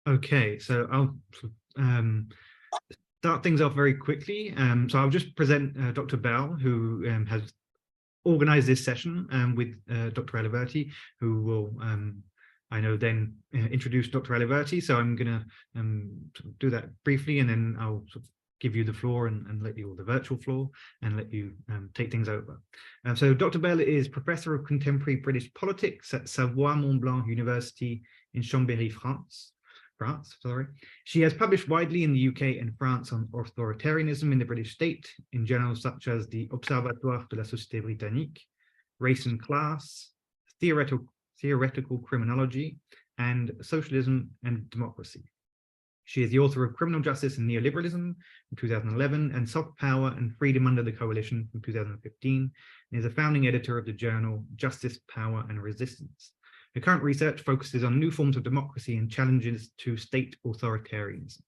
Okay, so I'll start things off very quickly. So I'll just present Dr. Bell, who has organized this session with Dr. Aliverti, who will, I know, then introduce Dr. Aliverti. So I'm going to do that briefly, and then I'll sort of give you the floor and let you, the virtual floor, and let you take things over. So Dr. Bell is Professor of Contemporary British Politics at Savoie Mont Blanc University in Chambéry, France. She has published widely in the UK and France on authoritarianism in the British state, in journals such as the Observatoire de la Société Britannique, Race and Class, Theoretical Criminology, and Socialism and Democracy. She is the author of Criminal Justice and Neoliberalism from 2011 and Soft Power and Freedom Under the Coalition from 2015, and is a founding editor of the journal Justice, Power and Resistance. Her current research focuses on new forms of democracy and challenges to state authoritarianism.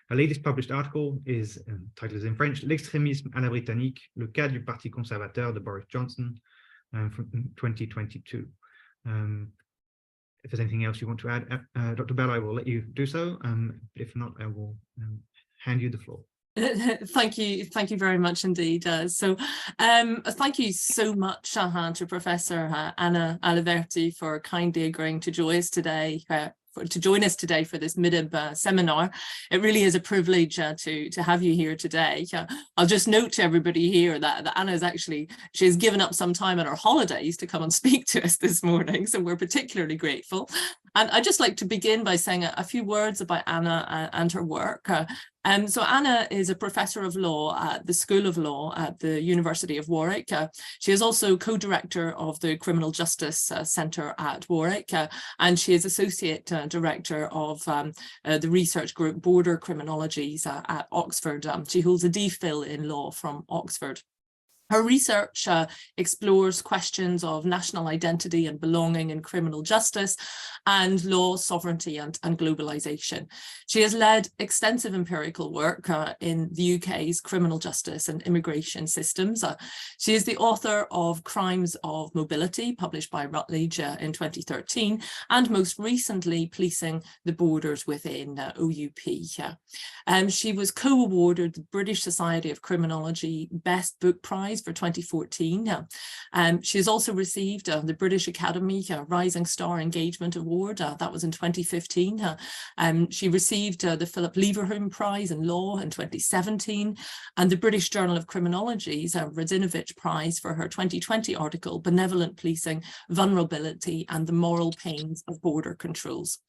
Her latest published article is, titled is in French, L'extrémisme à la Britannique, le cas du Parti conservateur de Boris Johnson, from 2022. If there's anything else you want to add, Dr. Bell, I will let you do so. If not, I will hand you the floor. Thank you very much indeed. Thank you so much to Professor Anna Aliverti for kindly agreeing to join us today. For this MIDIB seminar. It really is a privilege to have you here today. I'll just note to everybody here that Anna is she's given up some time on her holidays to come and speak to us this morning, so we're particularly grateful. And I'd just like to begin by saying a few words about Anna and her work. So Anna is a professor of law at the School of Law at the University of Warwick. She is also co-director of the Criminal Justice Centre at Warwick, and she is associate director of the research group Border Criminologies at Oxford. She holds a DPhil in law from Oxford. Her research explores questions of national identity and belonging in criminal justice and law, sovereignty and globalization. She has led extensive empirical work in the UK's criminal justice and immigration systems. She is the author of Crimes of Mobility, published by Routledge in 2013, and most recently, Policing the Borders Within OUP. She was co-awarded the British Society of Criminology Best Book Prize for 2014. She has also received the British Academy Rising Star Engagement Award, that was in 2015. She received the Philip Leverhulme Prize in Law in 2017, and the British Journal of Criminology's Radzinovich Prize for her 2020 article, Benevolent Policing, Vulnerability and the Moral Pains of Border Controls.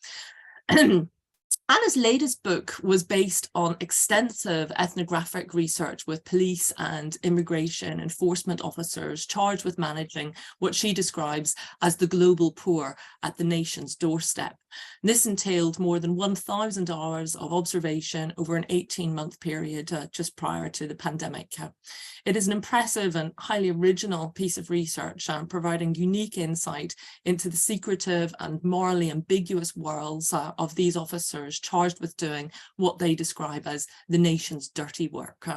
Anna's latest book was based on extensive ethnographic research with police and immigration enforcement officers charged with managing what she describes as the global poor at the nation's doorstep. This entailed more than 1,000 hours of observation over an 18-month period just prior to the pandemic. It is an impressive and highly original piece of research, providing unique insight into the secretive and morally ambiguous worlds of these officers charged with doing what they describe as the nation's dirty work.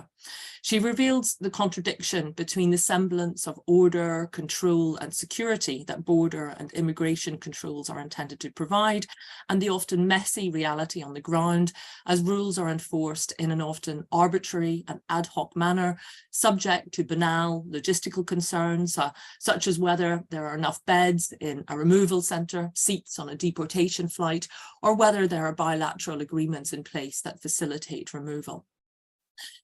She reveals the contradiction between the semblance of order, control and security that border and immigration controls are intended to provide, and the often messy reality on the ground as rules are enforced in an often arbitrary and ad hoc manner, subject to banal logistical concerns, such as whether there are enough beds in a removal centre, seats on a deportation flight, or whether there are bilateral agreements in place that facilitate removal.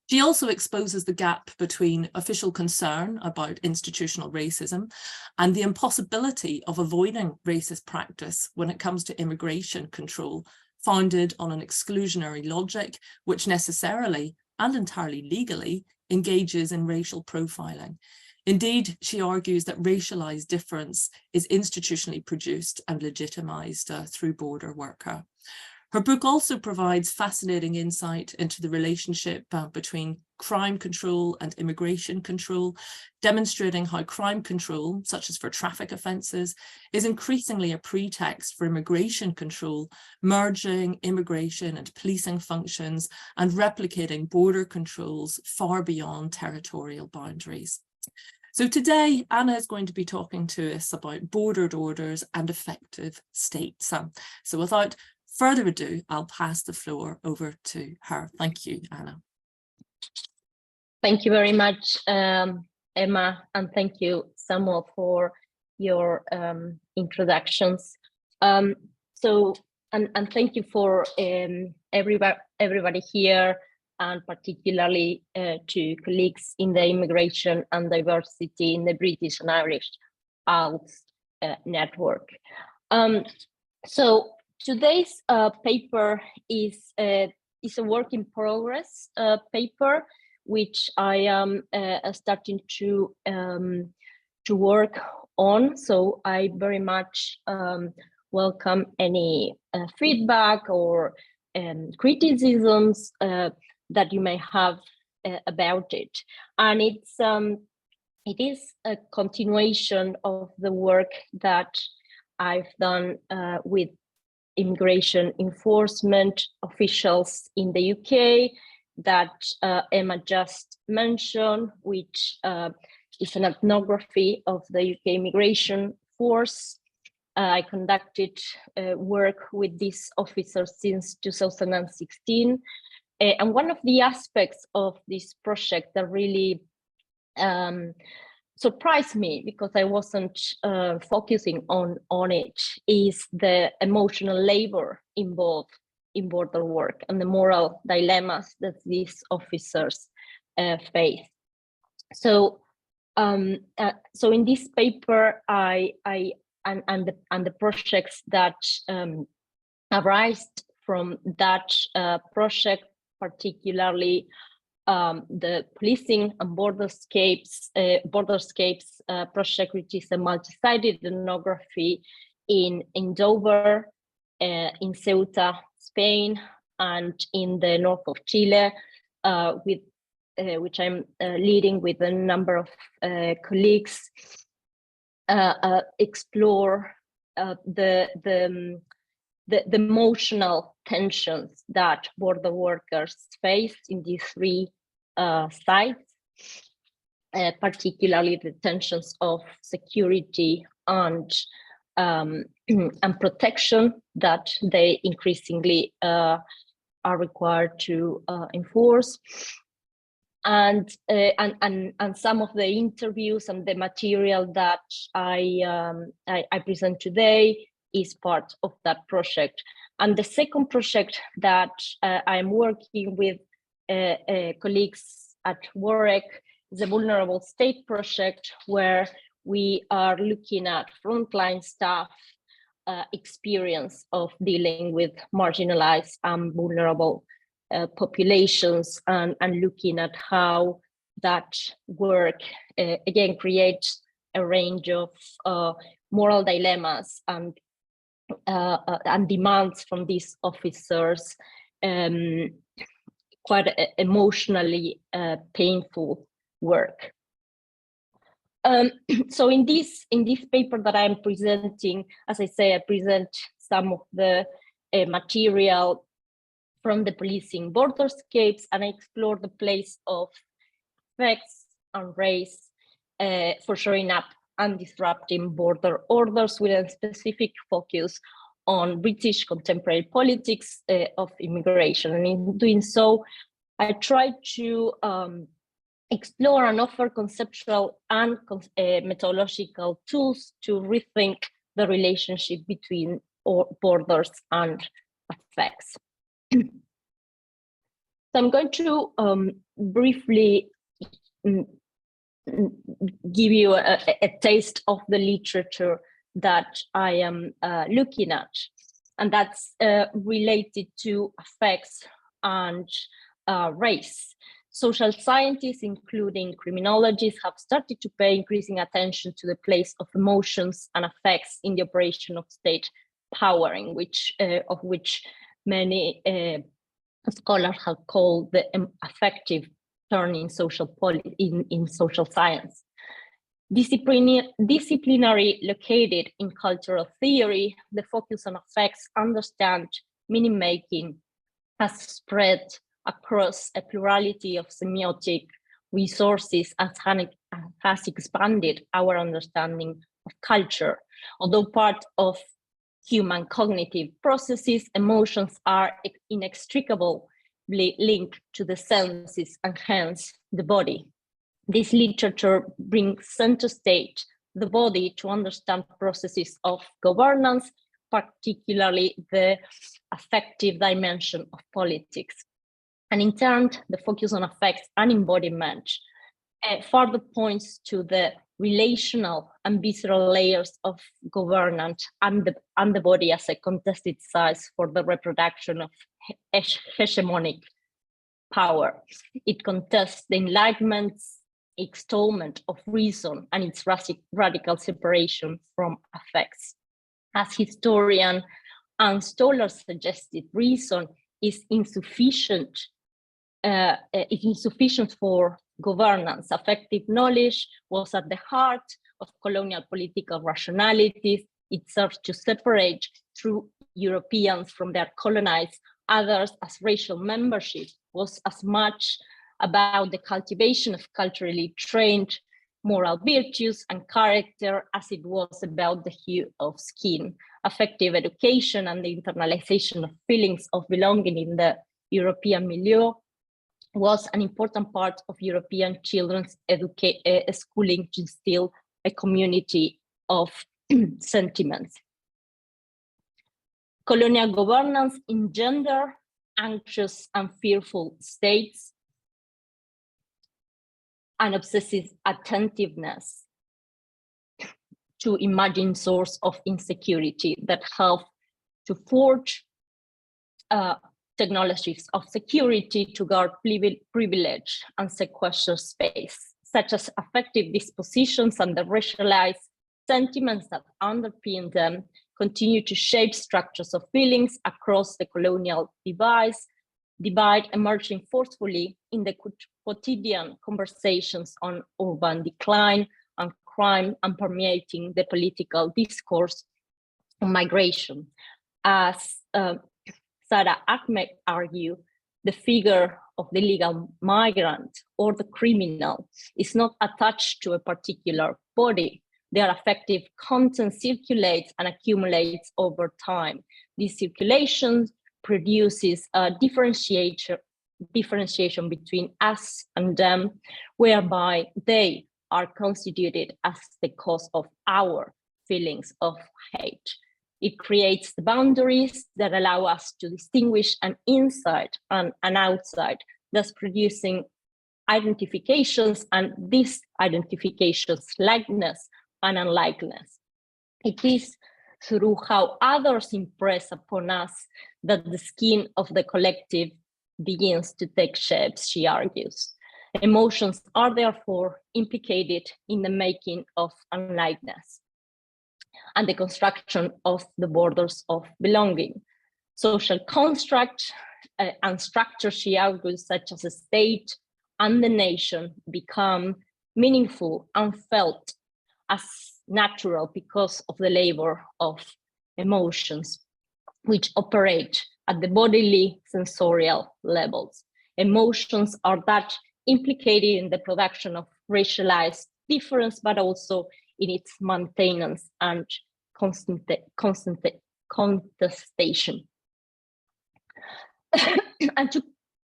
She also exposes the gap between official concern about institutional racism and the impossibility of avoiding racist practice when it comes to immigration control, founded on an exclusionary logic which necessarily and entirely legally engages in racial profiling. Indeed, she argues that racialized difference is institutionally produced and legitimized through border work. Her book also provides fascinating insight into the relationship between crime control and immigration control, demonstrating how crime control, such as for traffic offences, is increasingly a pretext for immigration control, merging immigration and policing functions and replicating border controls far beyond territorial boundaries. So today, Anna is going to be talking to us about bordered orders and effective states. So without further ado, I'll pass the floor over to her. Thank you, Anna. Thank you very much, Emma, and thank you, Samuel, for your introductions. And thank you for everybody here, and particularly to colleagues in the Immigration and Diversity in the British and Irish Isles network. So today's paper is a work in progress paper, which I am starting to work on. So I very much welcome any feedback or criticisms that you may have about it. And it is a continuation of the work that I've done with immigration enforcement officials in the UK that Emma just mentioned, which is an ethnography of the UK immigration force. I conducted work with these officers since 2016. And one of the aspects of this project that really surprised me, because I wasn't focusing on it, is the emotional labor involved in border work and the moral dilemmas that these officers face. So in this paper, and the projects that arise from that project, particularly the policing and borderscapes project, which is a multi-sided ethnography in Dover, in Ceuta, Spain, and in the north of Chile, which I'm leading with a number of colleagues, explore the emotional tensions that border workers face in these three sites, particularly the tensions of security and protection that they increasingly are required to enforce. And some of the interviews and the material that I present today is part of that project. And the second project that I'm working with colleagues at Warwick is a vulnerable state project, where we are looking at frontline staff experience of dealing with marginalized and vulnerable populations, and looking at how that work again creates a range of moral dilemmas and demands from these officers, quite emotionally painful work. So in this paper that I'm presenting, as I say, I present some of the material from the policing borderscapes, and I explore the place of sex and race for showing up and disrupting border orders, with a specific focus on British contemporary politics of immigration. And in doing so, I try to explore and offer conceptual and methodological tools to rethink the relationship between borders and effects. So I'm going to briefly give you a taste of the literature that I am looking at, and that's related to effects and race. Social scientists, including criminologists, have started to pay increasing attention to the place of emotions and effects in the operation of state powering, of which many scholars have called the affective turn in social science. Disciplinary located in cultural theory, the focus on effects, understand meaning making has spread across a plurality of semiotic resources and has expanded our understanding of culture. Although part of human cognitive processes, emotions are inextricably linked to the senses and hence the body. This literature brings center stage the body to understand processes of governance, particularly the affective dimension of politics. And in turn, the focus on affects and embodiment further points to the relational and visceral layers of governance and the body as a contested size for the reproduction of hegemonic power. It contests the Enlightenment's extolment of reason and its radical separation from affects. As historian Anne Stoller suggested, reason is insufficient for governance. Affective knowledge was at the heart of colonial political rationalities. It serves to separate true Europeans from their colonized others, as racial membership was as much about the cultivation of culturally trained moral virtues and character as it was about the hue of skin. Affective education and the internalization of feelings of belonging in the European milieu was an important part of European children's schooling to instill a community of sentiments. Colonial governance engendered anxious and fearful states and obsessive attentiveness to imagined source of insecurity that help to forge technologies of security to guard privilege and sequester space, such as affective dispositions and the racialized sentiments that underpin them continue to shape structures of feelings across the colonial divide emerging forcefully in the quotidian conversations on urban decline and crime and permeating the political discourse on migration. As Sarah Ahmed argued, the figure of the legal migrant or the criminal is not attached to a particular body. Their affective content circulates and accumulates over time. This circulation produces a differentiation between us and them, whereby they are constituted as the cause of our feelings of hate. It creates the boundaries that allow us to distinguish an inside and an outside, thus producing identifications and disidentifications, likeness and unlikeness. It is through how others impress upon us that the skin of the collective begins to take shapes, she argues. Emotions are therefore implicated in the making of unlikeness and the construction of the borders of belonging. Social construct and structure, she argues, such as a state and the nation become meaningful and felt as natural because of the labor of emotions, which operate at the bodily sensorial levels. Emotions are that implicated in the production of racialized difference, but also in its maintenance and contestation. And to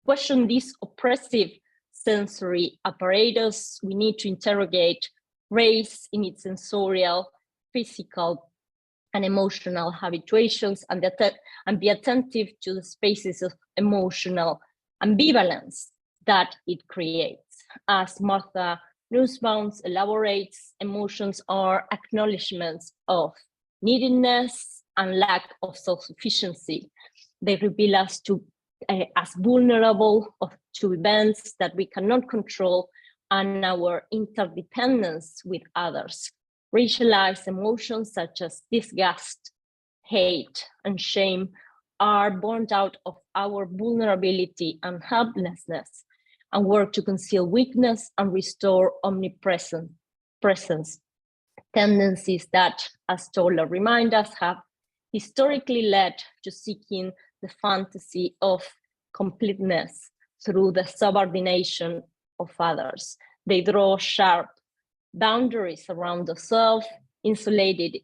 question this oppressive sensory apparatus, we need to interrogate race in its sensorial, physical, and emotional habituations, and be attentive to the spaces of emotional ambivalence that it creates. As Martha Nussbaum elaborates, emotions are acknowledgements of neediness and lack of self-sufficiency. They reveal us as vulnerable to events that we cannot control and our interdependence with others. Racialized emotions such as disgust, hate, and shame are born out of our vulnerability and helplessness, and work to conceal weakness and restore presence. Tendencies that, as Stoller reminds us, have historically led to seeking the fantasy of completeness through the subordination of others. They draw sharp boundaries around the self, insulated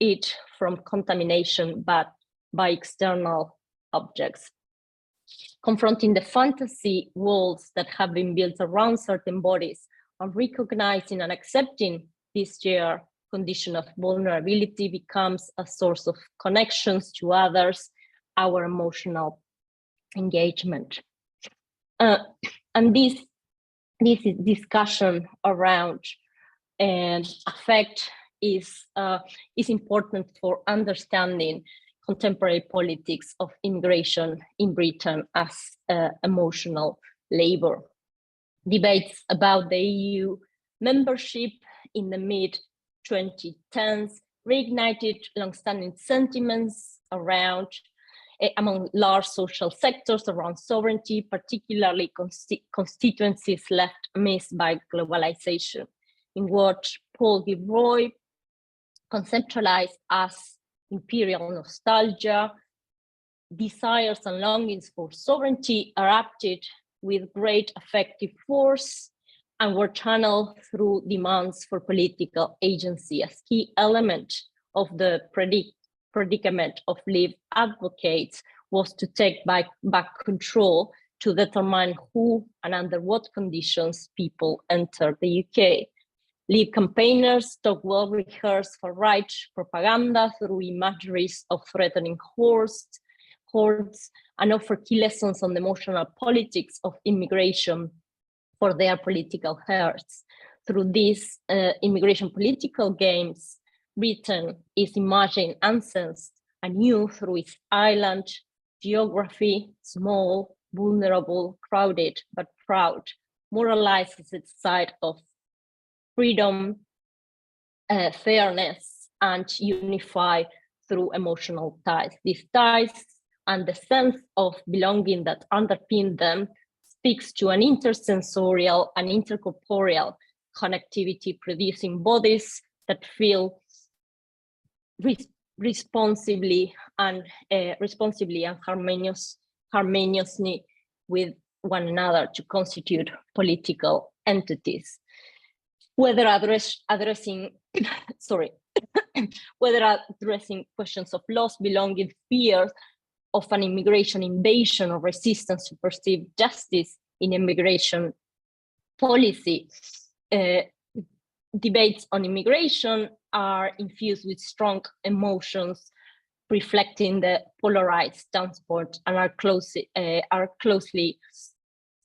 it from contamination, but by external objects. Confronting the fantasy walls that have been built around certain bodies and recognizing and accepting this shared condition of vulnerability becomes a source of connections to others, our emotional engagement. And this is discussion around affect is important for understanding contemporary politics of immigration in Britain as emotional labor. Debates about the EU membership in the mid-2010s reignited long-standing sentiments around among large social sectors around sovereignty, particularly constituencies left missed by globalization, in what Paul Gilroy conceptualized as imperial nostalgia. Desires and longings for sovereignty erupted with great affective force and were channeled through demands for political agency as key element of the predicament of Leave advocates was to take back control to determine who and under what conditions people enter the UK. Leave campaigners took well-rehearsed far-right propaganda through imageries of threatening hordes, and offer key lessons on the emotional politics of immigration for their political hearts. Through these immigration political games, Britain is imagined unsensed anew through its island geography, small, vulnerable, crowded, but proud, moralizes its side of freedom, fairness, and unify through emotional ties. These ties and the sense of belonging that underpin them speaks to an intersensorial and intercorporeal connectivity, producing bodies that feel responsibly and harmoniously with one another to constitute political entities. Whether addressing questions of loss, belonging, fears of an immigration invasion or resistance to perceived justice in immigration policy. Debates on immigration are infused with strong emotions, reflecting the polarized standpoint, and are closely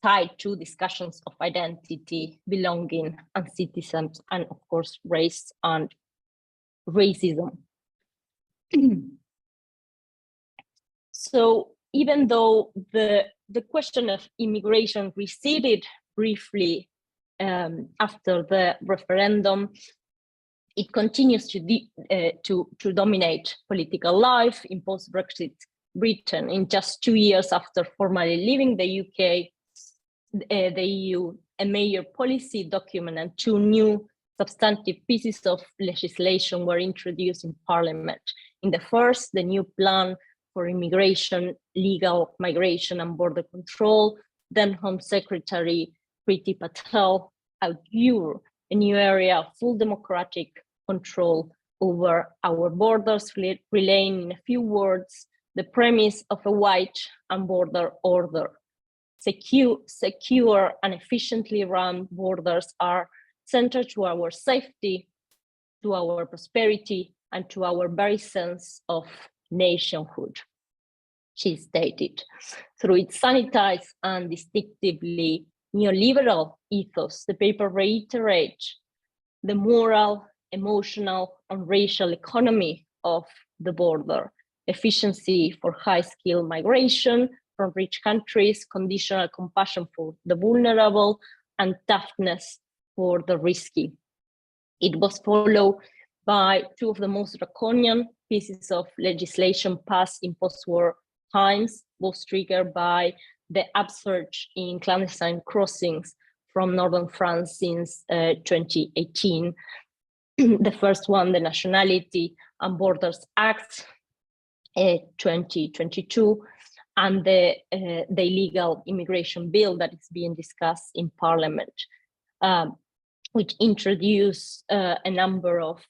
tied to discussions of identity, belonging, and citizens, and of course, race and racism. So even though the question of immigration receded briefly after the referendum, it continues to dominate political life in post-Brexit Britain. In just 2 years after formally leaving the UK, the EU, a major policy document and 2 new substantive pieces of legislation were introduced in Parliament. In the first, the new plan for immigration, legal migration and border control, then Home Secretary Priti Patel augured a new area of full democratic control over our borders, relaying in a few words the premise of a wide and border order. Secure and efficiently run borders are centered to our safety, to our prosperity, and to our very sense of nationhood, she stated. Through its sanitized and distinctively neoliberal ethos, the paper reiterates the moral, emotional, and racial economy of the border, efficiency for high-skilled migration from rich countries, conditional compassion for the vulnerable, and toughness for the risky. It was followed by 2 of the most draconian pieces of legislation passed in post-war times, both triggered by the upsurge in clandestine crossings from northern France since 2018. The first one, the Nationality and Borders Act 2022, and the illegal immigration bill that is being discussed in Parliament, which introduce a number of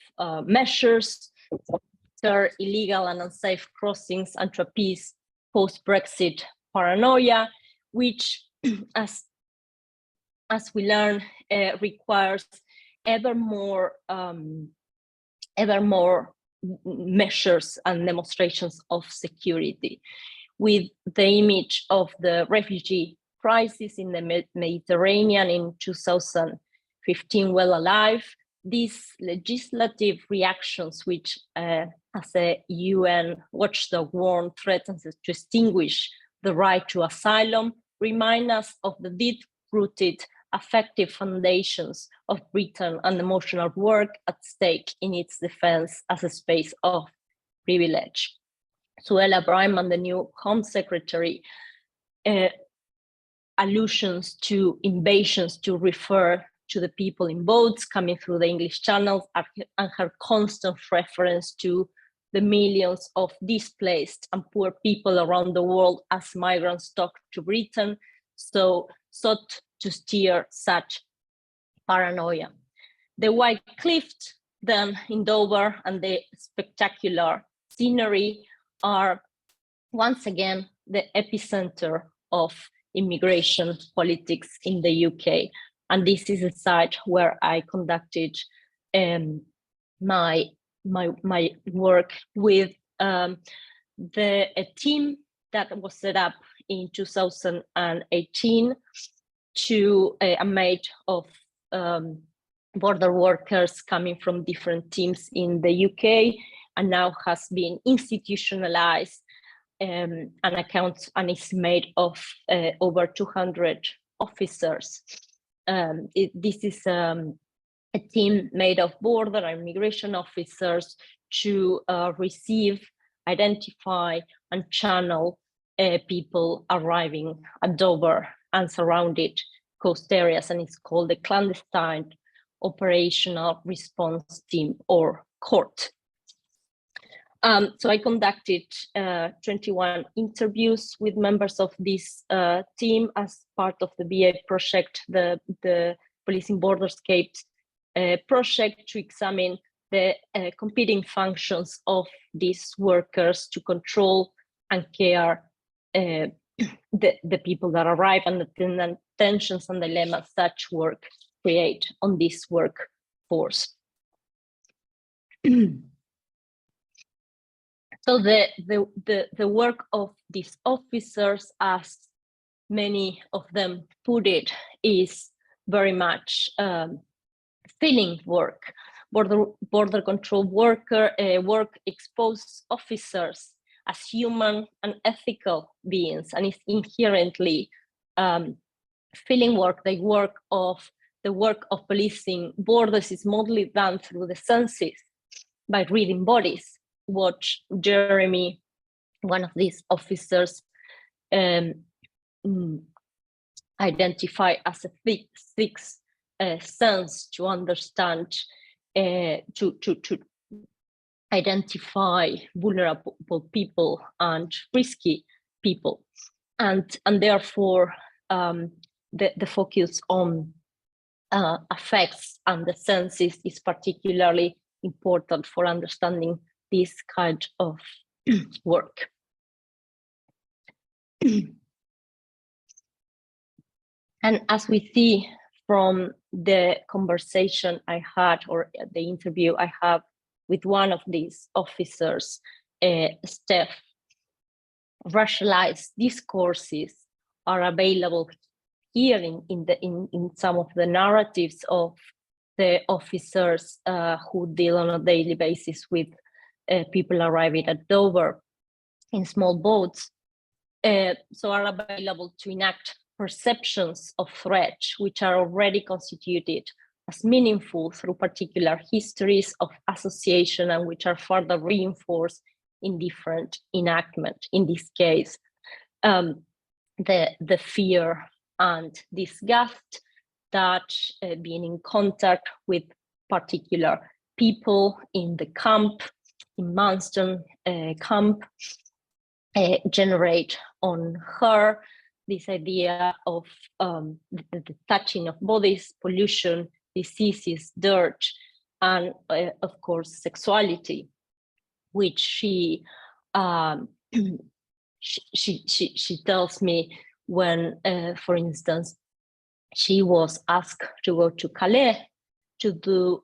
measures deter illegal and unsafe crossings and to appease post-Brexit paranoia, which, as we learn, requires ever more measures and demonstrations of security. With the image of the refugee crisis in the Mediterranean in 2015 well alive, these legislative reactions, which as a UN watchdog warned threatens to extinguish the right to asylum, remind us of the deep-rooted affective foundations of Britain and emotional work at stake in its defense as a space of privilege. Suella Breiman, the new Home Secretary, allusions to invasions to refer to the people in boats coming through the English Channel, and her constant reference to the millions of displaced and poor people around the world as migrants talk to Britain, sought to steer such paranoia. The White Cliff then in Dover and the spectacular scenery are once again the epicenter of immigration politics in the UK. And this is a site where I conducted my work with a team that was set up in 2018 made of border workers coming from different teams in the UK, and now has been institutionalized and is made of over 200 officers. This is a team made of border and immigration officers to receive, identify, and channel people arriving at Dover and surrounded coast areas, and it's called the Clandestine Operational Response Team, or CORT. So I conducted 21 interviews with members of this team as part of the BA project, the Policing Borderscapes project, to examine the competing functions of these workers to control and care the people that arrive, and the tensions and dilemmas such work create on this workforce. So the work of these officers, as many of them put it, is very much feeling work. Border control work exposes officers as human and ethical beings, and is inherently feeling work. The work of policing borders is mostly done through the senses, by reading bodies. What Jeremy, one of these officers, identify as a sixth sense to understand, to identify vulnerable people and risky people, and therefore the focus on affects and the senses is particularly important for understanding this kind of work. And as we see from the conversation I had, or the interview I have with one of these officers, Steph, racialized discourses are available here in some of the narratives of the officers who deal on a daily basis with people arriving at Dover in small boats. So are available to enact perceptions of threat, which are already constituted as meaningful through particular histories of association, and which are further reinforced in different enactment. In this case, the fear and disgust that being in contact with particular people in the camp, in Manston camp, generate on her this idea of the touching of bodies, pollution, diseases, dirt, and of course sexuality, which she she tells me when, for instance, she was asked to go to Calais to do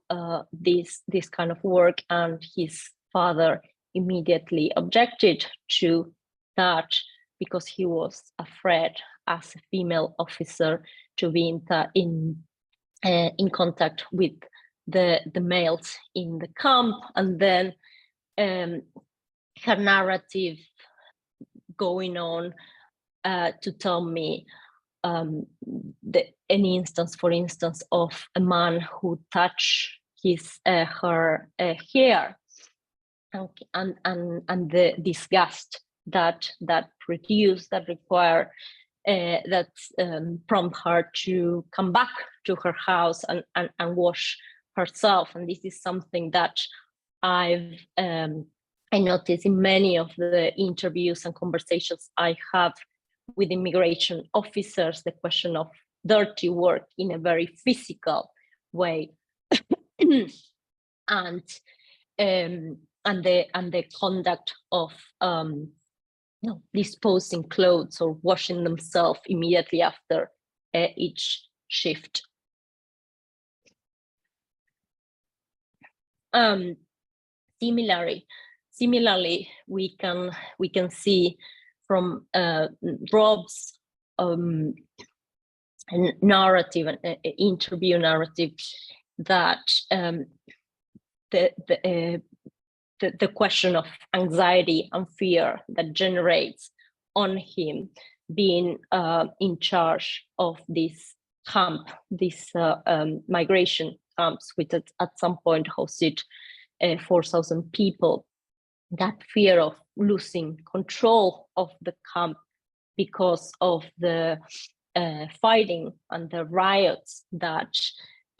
this kind of work, and his father immediately objected to that because he was afraid as a female officer to be in contact with the males in the camp. And then her narrative going on to tell me any instance, for instance, of a man who touched her hair, and the disgust that produced, that require that prompt her to come back to her house and wash herself. And this is something that I noticed in many of the interviews and conversations I have with immigration officers, the question of dirty work in a very physical way, and the conduct of disposing clothes or washing themselves immediately after each shift. Similarly, we can see from Rob's narrative, an interview narrative, that the question of anxiety and fear that generates on him being in charge of this camp, this migration camps, which at some point hosted 4,000 people. That fear of losing control of the camp because of the fighting and the riots that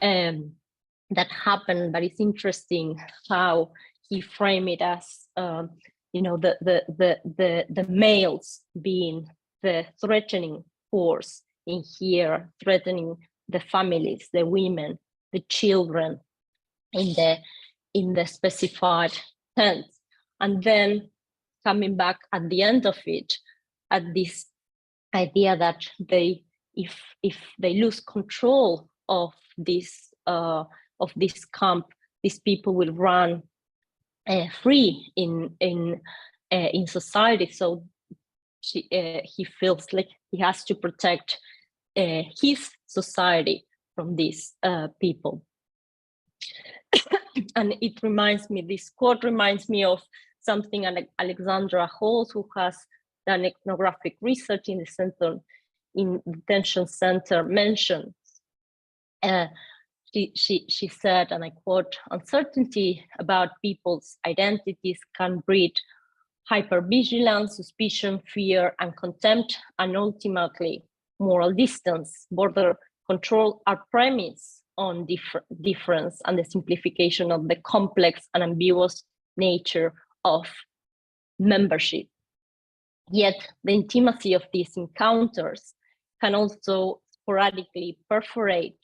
happened. But it's interesting how he framed it as the males being the threatening force in here, threatening the families, the women, the children in the specified tents. And then coming back at the end of it at this idea that if they lose control of this camp, these people will run free in society. So he feels like he has to protect his society from these people. And it reminds me, this quote reminds me of something Alexandra Halls, who has done ethnographic research in the center, in the detention center, mentioned. She said, and I quote, "Uncertainty about people's identities can breed hypervigilance, suspicion, fear, and contempt, and ultimately moral distance. Border control are premised on difference and the simplification of the complex and ambiguous nature of membership. Yet the intimacy of these encounters can also sporadically perforate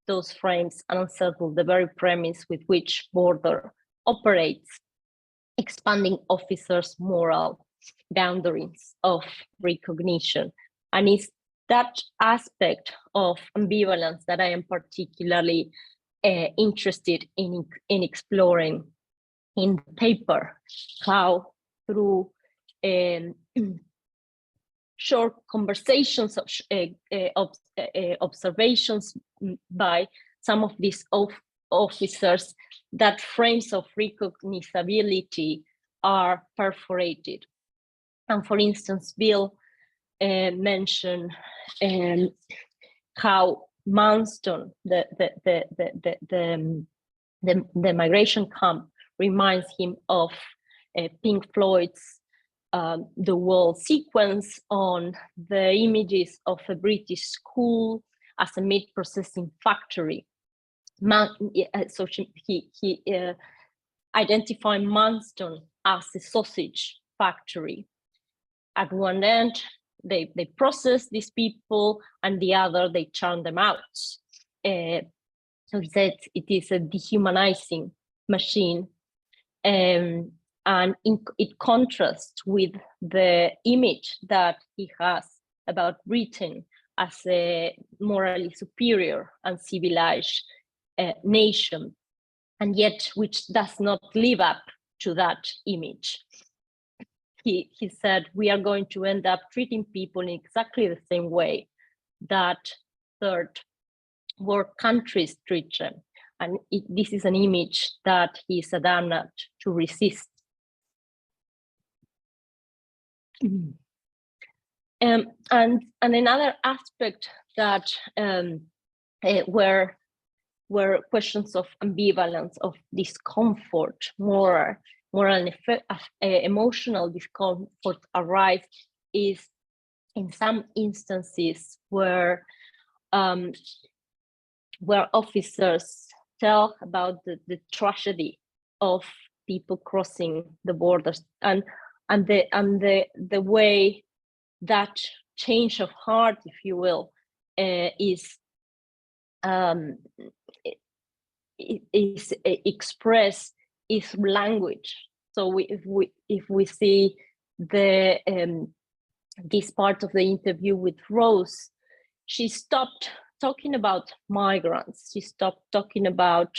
those frames and unsettle the very premise with which border operates, expanding officers' moral boundaries of recognition." And it's that aspect of ambivalence that I am particularly interested in exploring in the paper, how through short conversations of observations by some of these officers, that frames of recognizability are perforated. And for instance, Bill mentioned how Manston, the migration camp, reminds him of Pink Floyd's The Wall sequence on the images of a British school as a meat processing factory. So he identified Manston as a sausage factory. At one end, they process these people, and the other, they churn them out. So he said it is a dehumanizing machine. And And it contrasts with the image that he has about Britain as a morally superior and civilized nation, and yet which does not live up to that image. He said, we are going to end up treating people in exactly the same way that third world countries treat them. And this is an image that he is adamant to resist. And another aspect that were questions of ambivalence, of discomfort, moral and emotional discomfort arise is in some instances where officers tell about the tragedy of people crossing the borders and the way that change of heart, if you will, is expressed is language. So if we see the this part of the interview with Rose, she stopped talking about migrants. She stopped talking about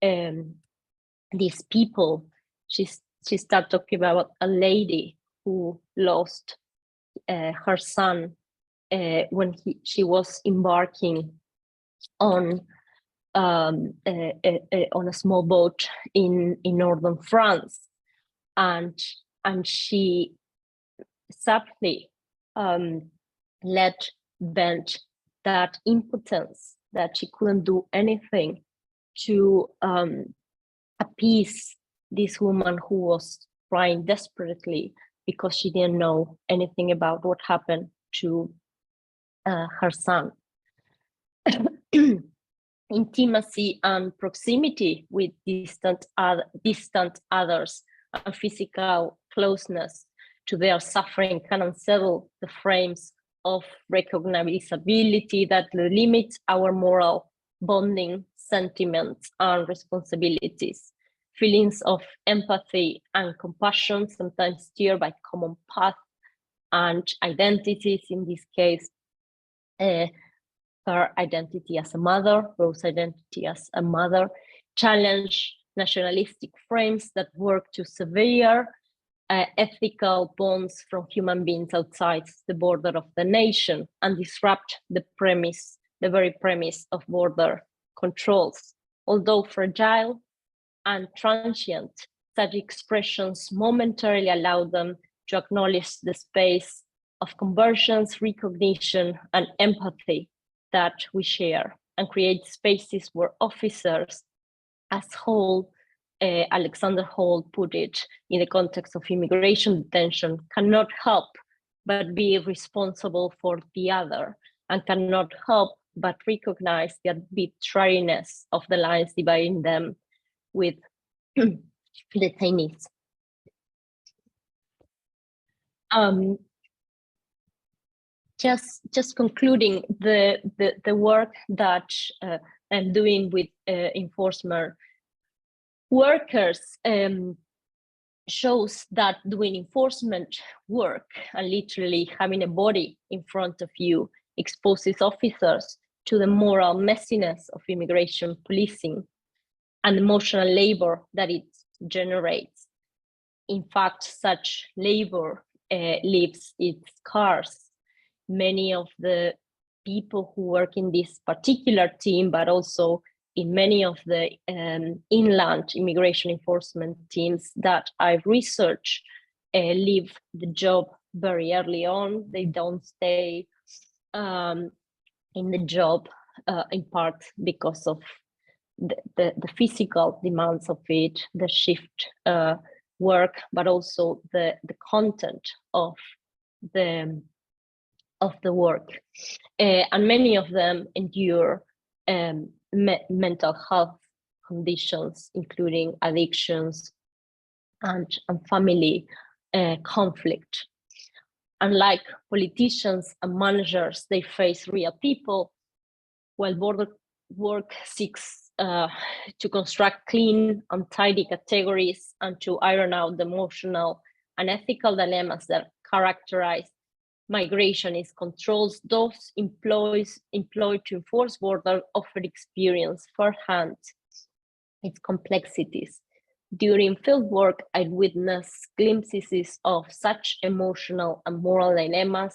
these people. She started talking about a lady who lost her son when she was embarking on a small boat in northern France, and she sadly let vent that impotence, that she couldn't do anything to appease this woman who was crying desperately because she didn't know anything about what happened to her son. Intimacy and proximity with distant others and physical closeness to their suffering can unsettle the frames of recognizability that limit our moral bonding sentiments and responsibilities. Feelings of empathy and compassion, sometimes steered by common path and identities. In this case, her identity as a mother, Rose's identity as a mother, challenge nationalistic frames that work to sever ethical bonds from human beings outside the border of the nation and disrupt the very premise of border controls. Although fragile and transient, such expressions momentarily allow them to acknowledge the space of convergence, recognition, and empathy that we share, and create spaces where officers as whole, Alexander Hall put it in the context of immigration detention, cannot help but be responsible for the other, and cannot help but recognize the arbitrariness of the lines dividing them with detainees. Just concluding the work that I'm doing with enforcement workers shows that doing enforcement work and literally having a body in front of you exposes officers to the moral messiness of immigration policing and emotional labor that it generates. In fact, such labor leaves its scars. Many of the people who work in this particular team, but also in many of the inland immigration enforcement teams that I've researched, leave the job very early on. They don't stay in the job in part because of the physical demands of it, the shift work, but also the content of the work. And many of them endure mental health conditions, including addictions and family conflict. Unlike politicians and managers, they face real people, while border work seeks to construct clean, untidy categories and to iron out the emotional and ethical dilemmas that characterize migration. Is controls those employed to enforce border often experience firsthand its complexities. During fieldwork, I witnessed glimpses of such emotional and moral dilemmas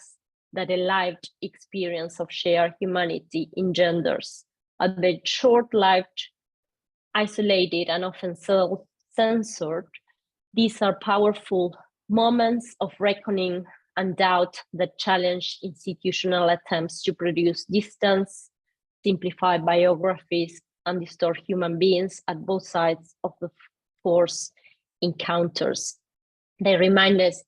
that a lived experience of shared humanity engenders. At the short-lived, isolated, and often self-censored, these are powerful moments of reckoning and doubt that challenge institutional attempts to produce distance, simplify biographies, and distort human beings at both sides of the force encounters. They remind us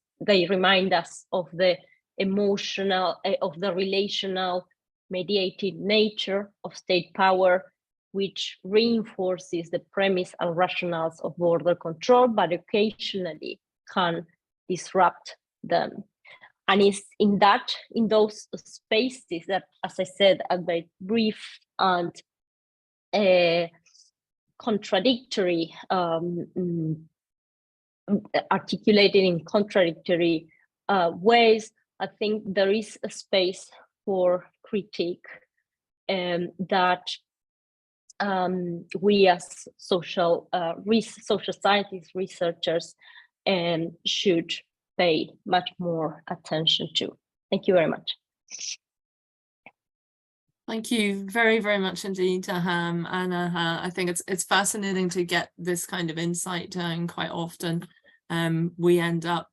of the emotional, of the relational, mediated nature of state power, which reinforces the premise and rationales of border control, but occasionally can disrupt them. And it's in those spaces that, as I said, are very brief and contradictory, articulated in contradictory ways, I think there is a space for critique that we as social scientists, researchers, should pay much more attention to. Thank you very much. Thank you very, very much indeed, Anna. I think it's fascinating to get this kind of insight, and quite often we end up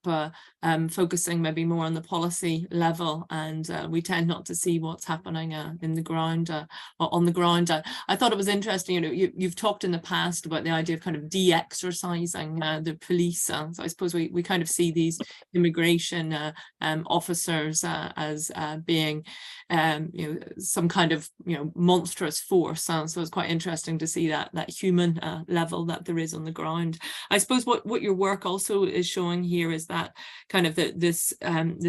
focusing maybe more on the policy level, and we tend not to see what's happening in the ground, or on the ground. I thought it was interesting, you've talked in the past about the idea of kind of de-exercising the police. So I suppose we kind of see these immigration officers as being some kind of monstrous force. So it's quite interesting to see that human level that there is on the ground. I suppose what your work also is showing here is that kind of this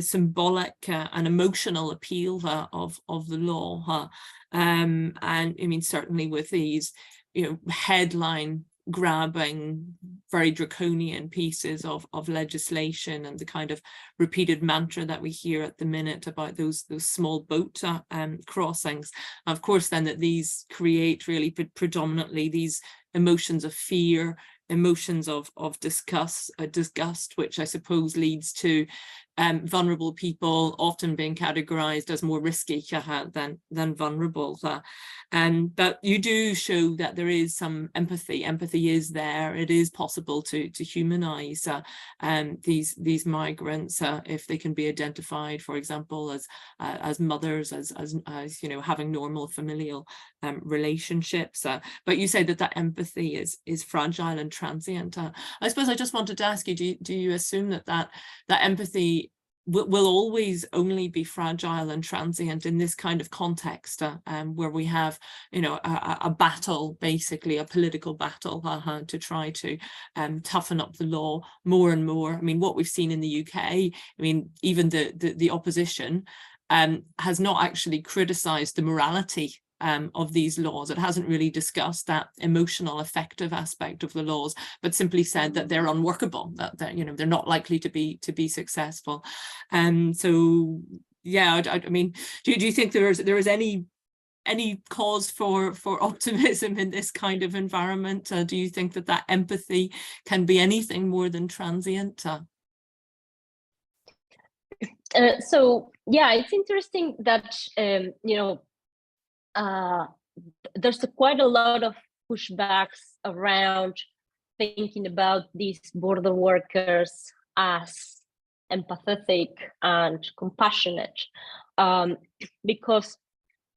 symbolic and emotional appeal of the law, and I mean certainly with these headline grabbing, very draconian pieces of legislation, and the kind of repeated mantra that we hear at the minute about those small boat crossings. Of course, then that these create really predominantly these emotions of fear, emotions of disgust, which I suppose leads to vulnerable people often being categorized as more risky than vulnerable. But you do show that there is some empathy. Empathy is there. It is possible to humanize these migrants if they can be identified, for example, as mothers, as having normal familial relationships. But you say that empathy is fragile and transient. I suppose I just wanted to ask you, do you assume that empathy will always only be fragile and transient in this kind of context, where we have a battle, basically a political battle, to try to toughen up the law more and more? I mean, what we've seen in the UK, I mean, even the opposition has not actually criticised the morality of these laws. It hasn't really discussed that emotional, affective aspect of the laws, but simply said that they're unworkable, that they're not likely to be successful. So yeah, I mean, do you think there is any cause for optimism in this kind of environment? Do you think that empathy can be anything more than transient? So yeah, it's interesting that there's quite a lot of pushbacks around thinking about these border workers as empathetic and compassionate, because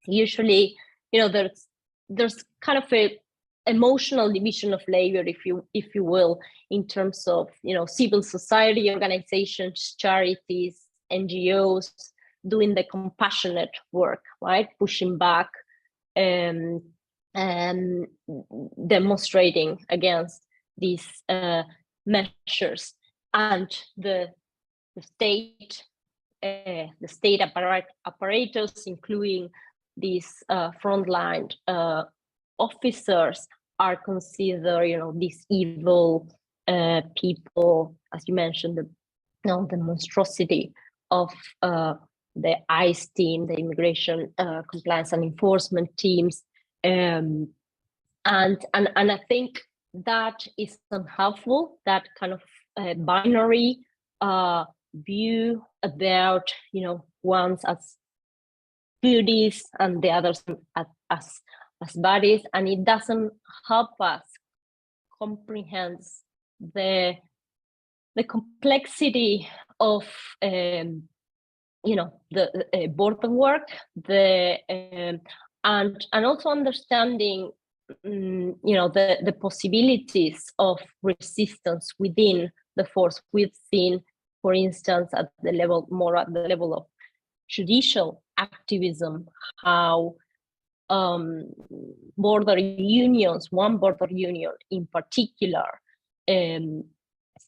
usually there's kind of a emotional division of labor, if you will, in terms of civil society organizations, charities, NGOs doing the compassionate work, right, pushing back and demonstrating against these measures, and the state apparatus, including these frontline officers are considered, you know, these evil people, as you mentioned, the monstrosity of the ICE team, the immigration compliance and enforcement teams, and I think that is unhelpful. That kind of binary view about, you know, ones as goodies and the others as baddies, and it doesn't help us comprehend the complexity of you know, the border work, and also understanding you know, the possibilities of resistance within the force. We've seen, for instance, at the level of judicial activism, how border unions, one border union in particular,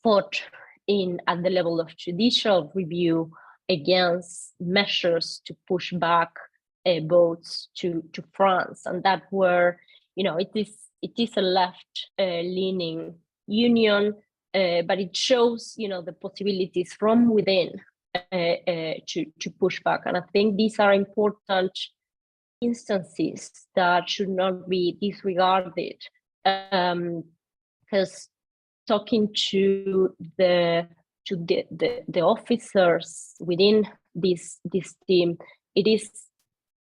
fought at the level of judicial review against measures to push back boats to France, and that were, you know, it is a left leaning union, but it shows, you know, the possibilities from within to push back. And I think these are important instances that should not be disregarded, because talking to the officers within this team, it is,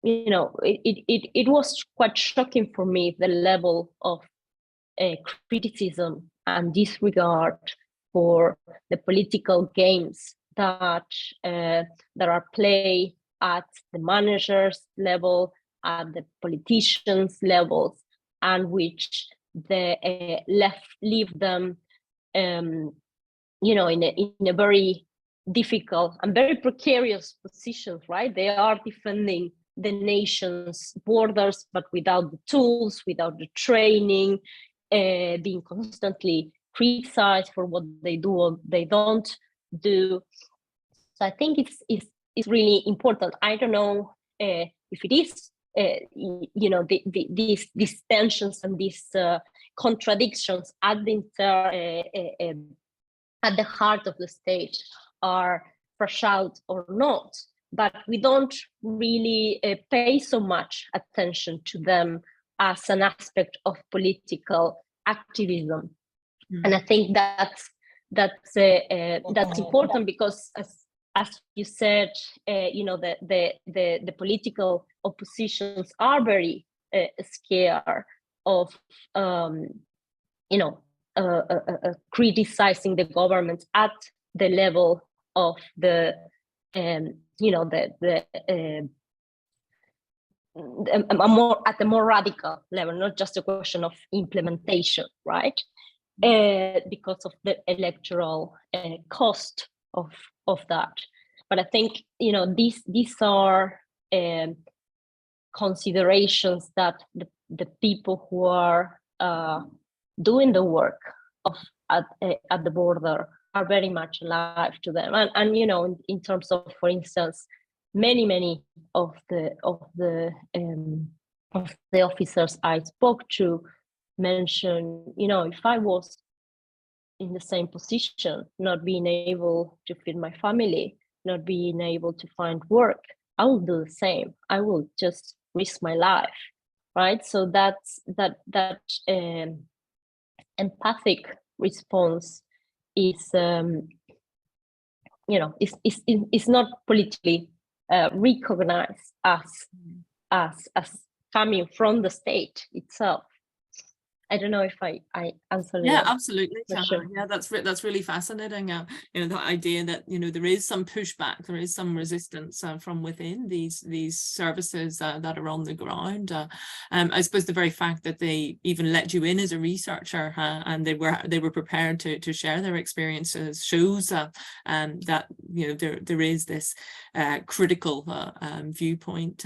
you know, it was quite shocking for me, the level of criticism and disregard for the political games that are played at the managers level, at the politicians levels, and which the left leave them you know, in a very difficult and very precarious positions, right? They are defending the nation's borders, but without the tools, without the training, being constantly criticized for what they do or they don't do. So I think it's really important. I don't know if it is, you know, these tensions and these contradictions at the heart of the state are fresh out or not, but we don't really pay so much attention to them as an aspect of political activism. And I think that's important, because as you said, you know, the political oppositions are very scared of you know, criticizing the government at the level of the you know, at a more radical level, not just a question of implementation, right? Because of the electoral cost of that. But I think, you know, these are considerations that the people who are doing the work at the border are very much alive to them. And you know, in terms of, for instance, many of the officers I spoke to mention, you know, if I was in the same position, not being able to feed my family, not being able to find work, I will do the same. I will just risk my life, right? So that empathic response is, you know, is not politically recognized as coming from the state itself. I don't know if I answered. Yeah, absolutely. Sure. Yeah, that's really fascinating. You know, the idea that, you know, there is some pushback, there is some resistance from within these services that are on the ground. I suppose the very fact that they even let you in as a researcher and they were prepared to share their experiences shows that, you know, there is this critical viewpoint.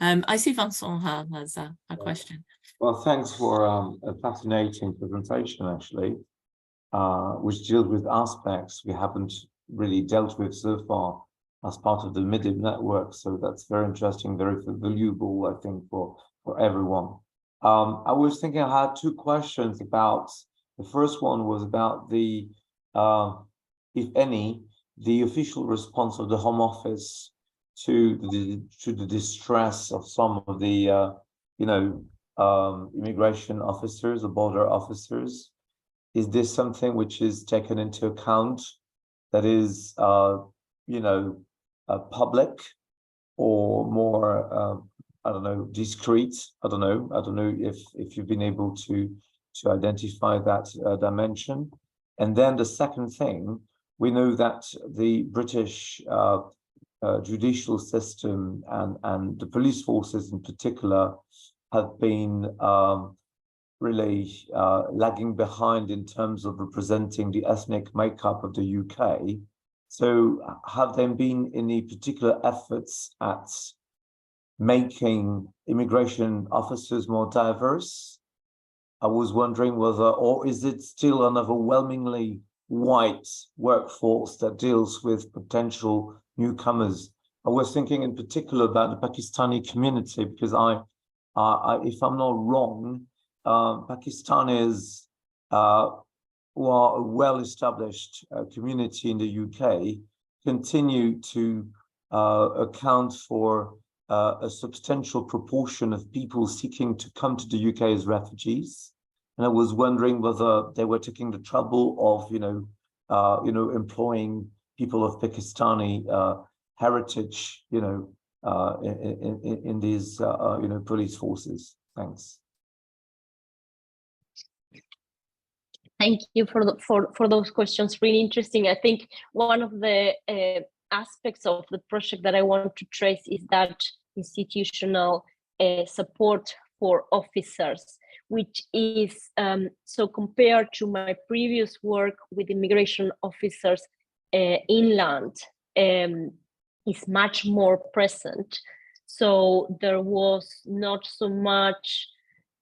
I see Vincent has a question. Well, thanks for a fascinating presentation, actually, which deals with aspects we haven't really dealt with so far as part of the MIDIM network. So that's very interesting, very valuable, I think, for everyone. I was thinking I had two questions about, the first one was about the, if any, the official response of the Home Office to the distress of some of the, immigration officers or border officers. Is this something which is taken into account, that is, public, or more, I don't know, discreet? I don't know if you've been able to identify that dimension. And then the second thing, we know that the British judicial system and the police forces in particular have been really lagging behind in terms of representing the ethnic makeup of the UK. So have there been any particular efforts at making immigration officers more diverse? I was wondering whether, or is it still an overwhelmingly white workforce that deals with potential newcomers? I was thinking in particular about the Pakistani community, because I if I'm not wrong, Pakistanis who are a well-established community in the UK continue to account for a substantial proportion of people seeking to come to the UK as refugees. And I was wondering whether they were taking the trouble of, employing people of Pakistani heritage, in these, police forces. Thanks. Thank you for those questions. Really interesting. I think one of the aspects of the project that I want to trace is that institutional support for officers, which is, so compared to my previous work with immigration officers inland, is much more present. So there was not so much,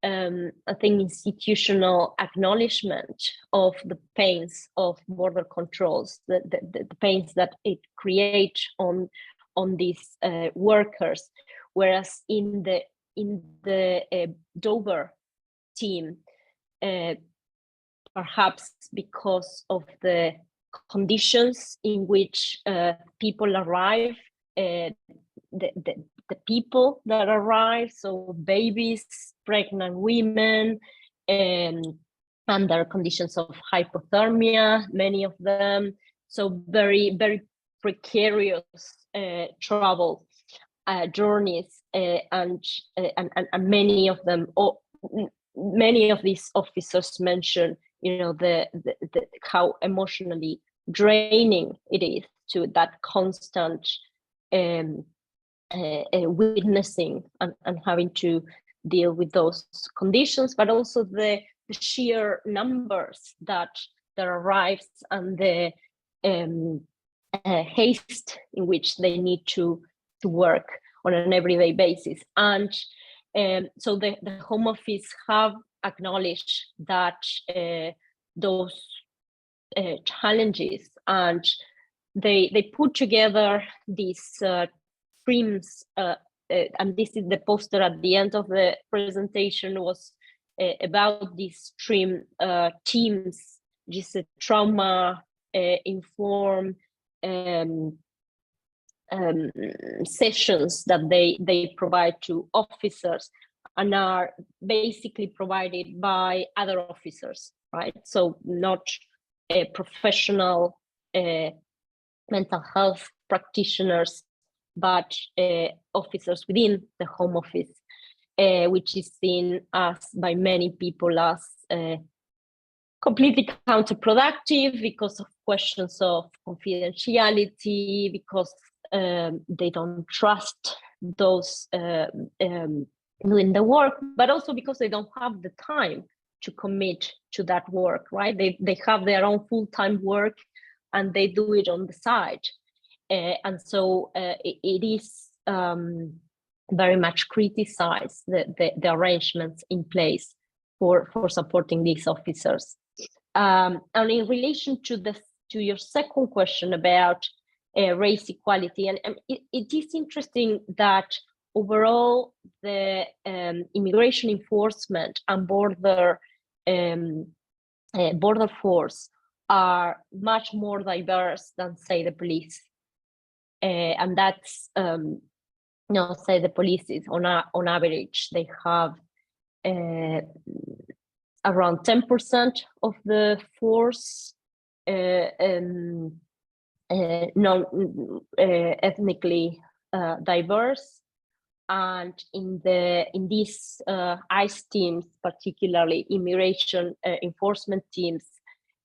I think, institutional acknowledgement of the pains of border controls, the pains that it creates on these workers. Whereas in the Dover team, perhaps because of the conditions in which people arrive, the people that arrive, so babies, pregnant women, under conditions of hypothermia, many of them, so very, very precarious travel journeys, and many of them, many of these officers mention, how emotionally draining it is to that constant witnessing and having to deal with those conditions, but also the sheer numbers that arrives, and the haste in which they need to work on an everyday basis. And so the Home Office have acknowledged that those challenges, and they put together these streams, and this is the poster at the end of the presentation, was about these stream teams, just a trauma informed sessions that they provide to officers, and are basically provided by other officers, right? So not professional mental health practitioners, but officers within the Home Office, which is seen as by many people as completely counterproductive because of questions of confidentiality, because they don't trust those doing the work, but also because they don't have the time to commit to that work, right? They have their own full-time work and they do it on the side. And so it is very much criticized, the arrangements in place for supporting these officers. And in relation to your second question about race equality, and it is interesting that overall, the immigration enforcement and border force are much more diverse than, say, the police, and that's say the police is on average they have around 10% of the force ethnically diverse, and in these ICE teams, particularly immigration enforcement teams,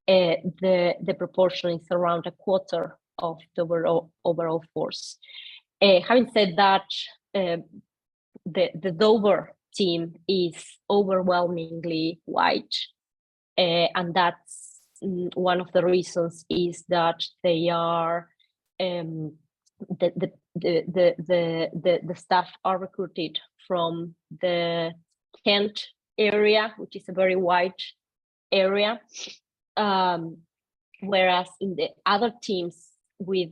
the proportion is around a quarter of the overall force. Having said that, the Dover team is overwhelmingly white, and that's one of the reasons is that they are the staff are recruited from the Kent area, which is a very white area, whereas in the other teams with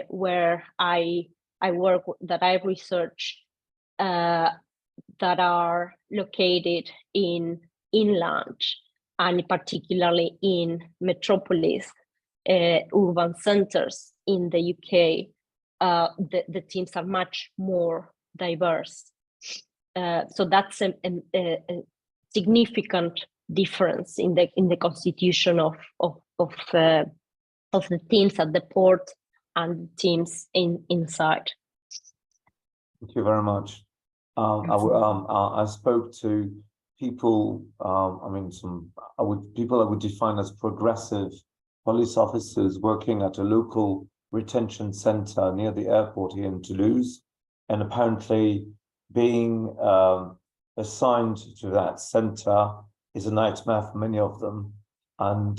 where I work, that I research, that are located in inland and particularly in metropolis urban centers in the UK, the teams are much more diverse. So that's a significant difference in the constitution of the teams at the port and teams inside. Thank you very much. I spoke to people. People I would define as progressive police officers working at a local retention center near the airport here in Toulouse, and apparently being assigned to that center is a nightmare for many of them, and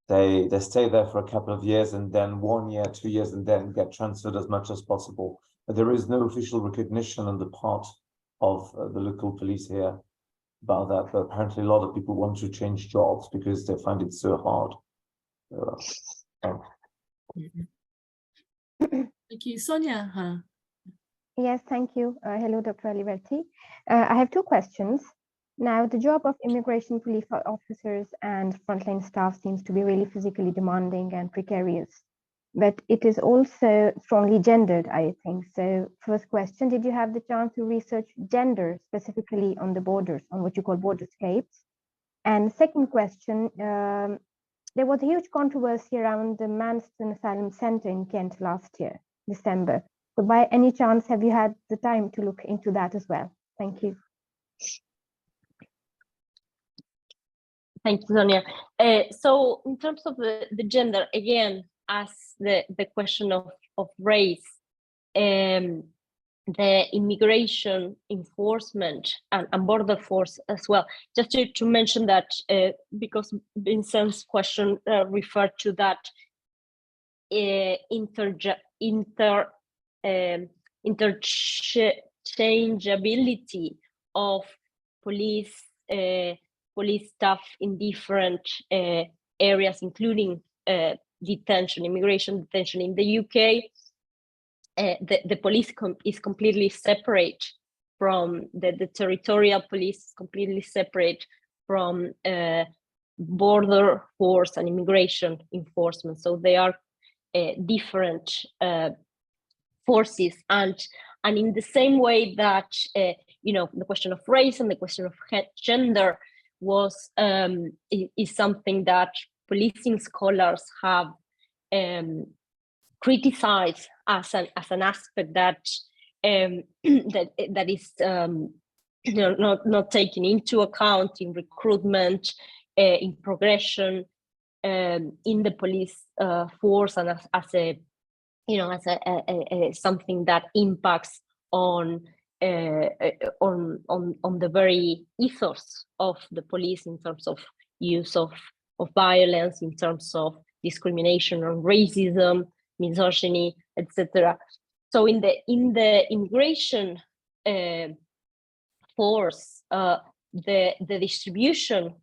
they stay there for a couple of years, and then 1 year, 2 years, and then get transferred as much as possible. But there is no official recognition on the part of the local police here about that. But apparently a lot of people want to change jobs because they find it so hard. Thank you, Sonia. Yes, thank you. Hello, Dr. Aliverti. I have two questions. Now, the job of immigration police officers and frontline staff seems to be really physically demanding and precarious, but it is also strongly gendered, I think. So first question, did you have the chance to research gender specifically on the borders, on what you call borderscapes? And second question, there was a huge controversy around the Manston Asylum Centre in Kent last year, December. So by any chance, have you had the time to look into that as well? Thank you. Thank you, Sonia. So in terms of the gender, again, as the question of race, the immigration enforcement and border force as well. Just to mention that, because Vincent's question referred to that interchangeability of police staff in different areas, including detention, immigration detention. In the UK, the police is completely separate from the territorial police, is completely separate from border force and immigration enforcement. So they are different forces, and in the same way that the question of race and the question of gender was is something that policing scholars have criticized as an aspect that that is not taken into account in recruitment, in progression, in the police force, and as a something that impacts on the very ethos of the police in terms of use of violence, in terms of discrimination and racism, misogyny, etc. So in the immigration force, the distribution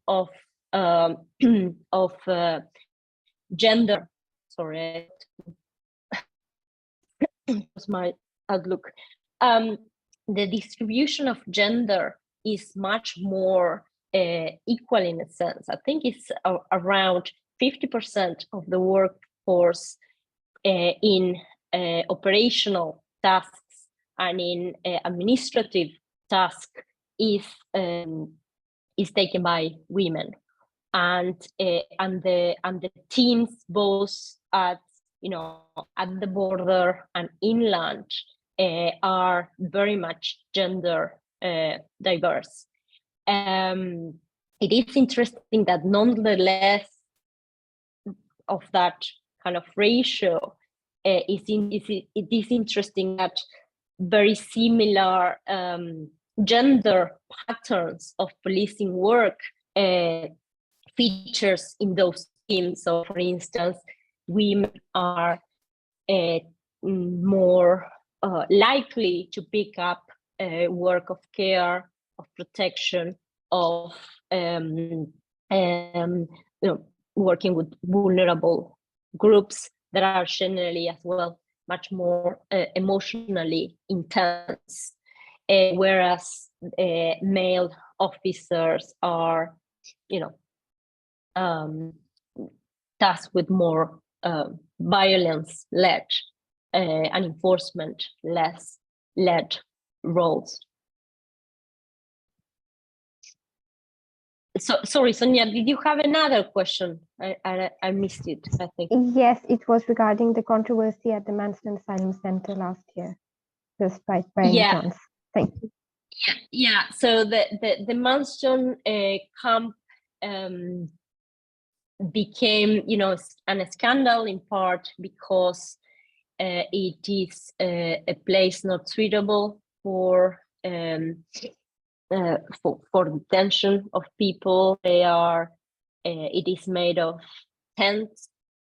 of gender. Sorry, was my Outlook. the distribution of gender is much more equal in a sense. I think it's around 50% of the workforce in operational tasks and in administrative tasks is taken by women, and the teams both at at the border and inland are very much gender diverse. It is interesting that nonetheless of that kind of ratio, it is interesting that very similar gender patterns of policing work features in those teams. So, for instance, women are more likely to pick up work of care, of protection, of working with vulnerable groups that are generally as well much more emotionally intense, whereas male officers are, tasked with more violence-led and enforcement-led roles. So, sorry, Sonia, did you have another question? I missed it, I think. Yes, it was regarding the controversy at the Manston Asylum Center last year, just by Brian Jones. Thank you. Yeah. So the Manston camp became, a scandal in part because it is a place not suitable for detention of people. It is made of tents,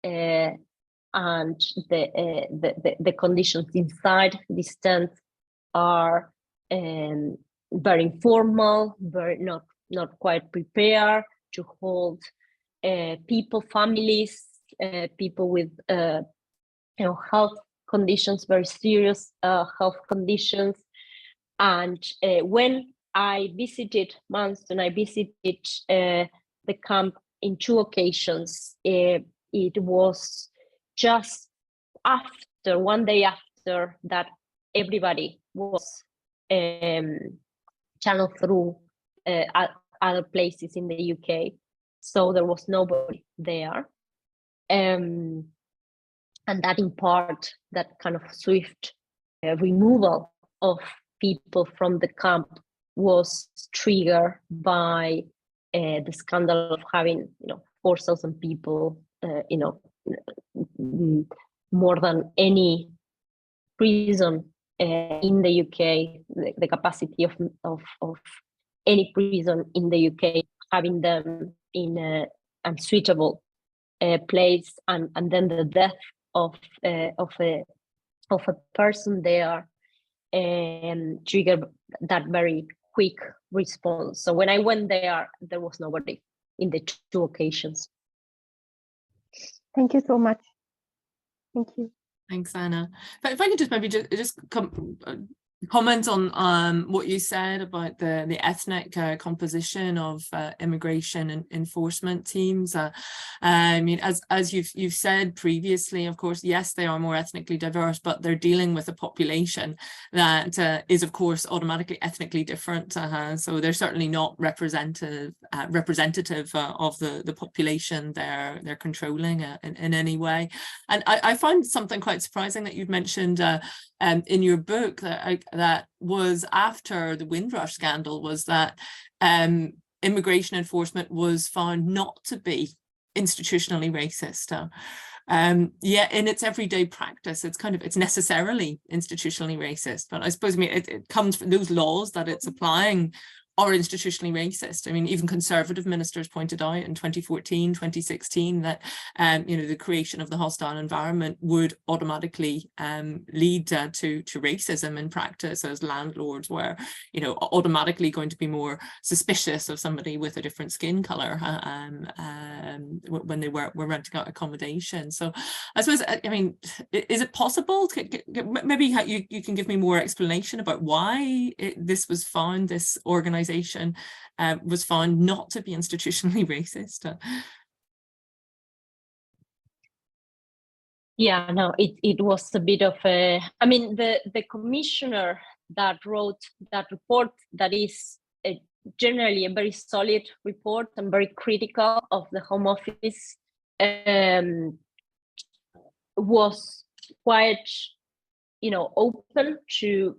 and the conditions inside these tents are very informal, very not quite prepared to hold people, families, people with health conditions, very serious health conditions. And when I visited Manston, I visited the camp in 2 occasions. It was just after, one day after that, everybody was channeled through other places in the UK. So there was nobody there. And that in part, that kind of swift removal of people from the camp was triggered by the scandal of having 4,000 people, more than any prison in the UK, the capacity of any prison in the UK, having them in an unsuitable place, and then the death of a person there triggered that very quick response. So when I went there was nobody in the 2 occasions. Thank you so much. Thank you. Thanks, Anna. But if I could just maybe just comment on what you said about the ethnic composition of immigration and enforcement teams. I mean, as you've said previously, of course, yes, they are more ethnically diverse, but they're dealing with a population that is, of course, automatically ethnically different. So they're certainly not representative of the population they're controlling in any way. And I find something quite surprising that you'd mentioned in your book that was after the Windrush scandal, was that immigration enforcement was found not to be institutionally racist. Yeah, in its everyday practice, it's necessarily institutionally racist. But I suppose, it comes from those laws that it's applying are institutionally racist. I mean, even conservative ministers pointed out in 2014, 2016 that the creation of the hostile environment would automatically lead to racism in practice, as landlords were automatically going to be more suspicious of somebody with a different skin color when they were renting out accommodation. So I suppose, I mean, is it possible maybe you can give me more explanation about why this was found, this organization was found not to be institutionally racist? Yeah, no, it was a bit of a, I mean, the commissioner that wrote that report, that is generally a very solid report and very critical of the Home Office, was quite, open to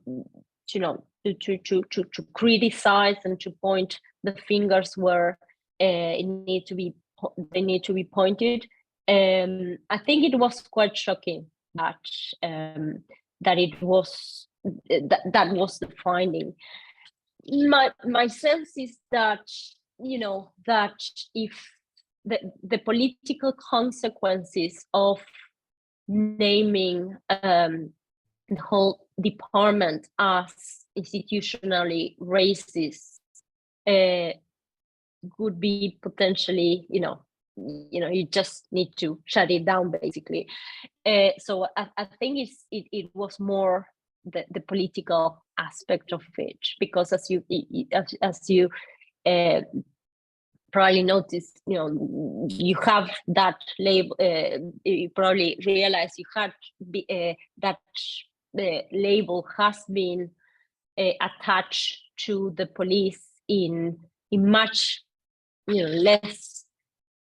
criticize and to point the fingers where they need to be pointed. I think it was quite shocking that it was that was the finding. My sense is that that if the political consequences of naming the whole department as institutionally racist would be potentially, you just need to shut it down, basically. So I think it was more the political aspect of it, because as you probably noticed, you have that label. You probably realize you had that the label has been attached to the police in much less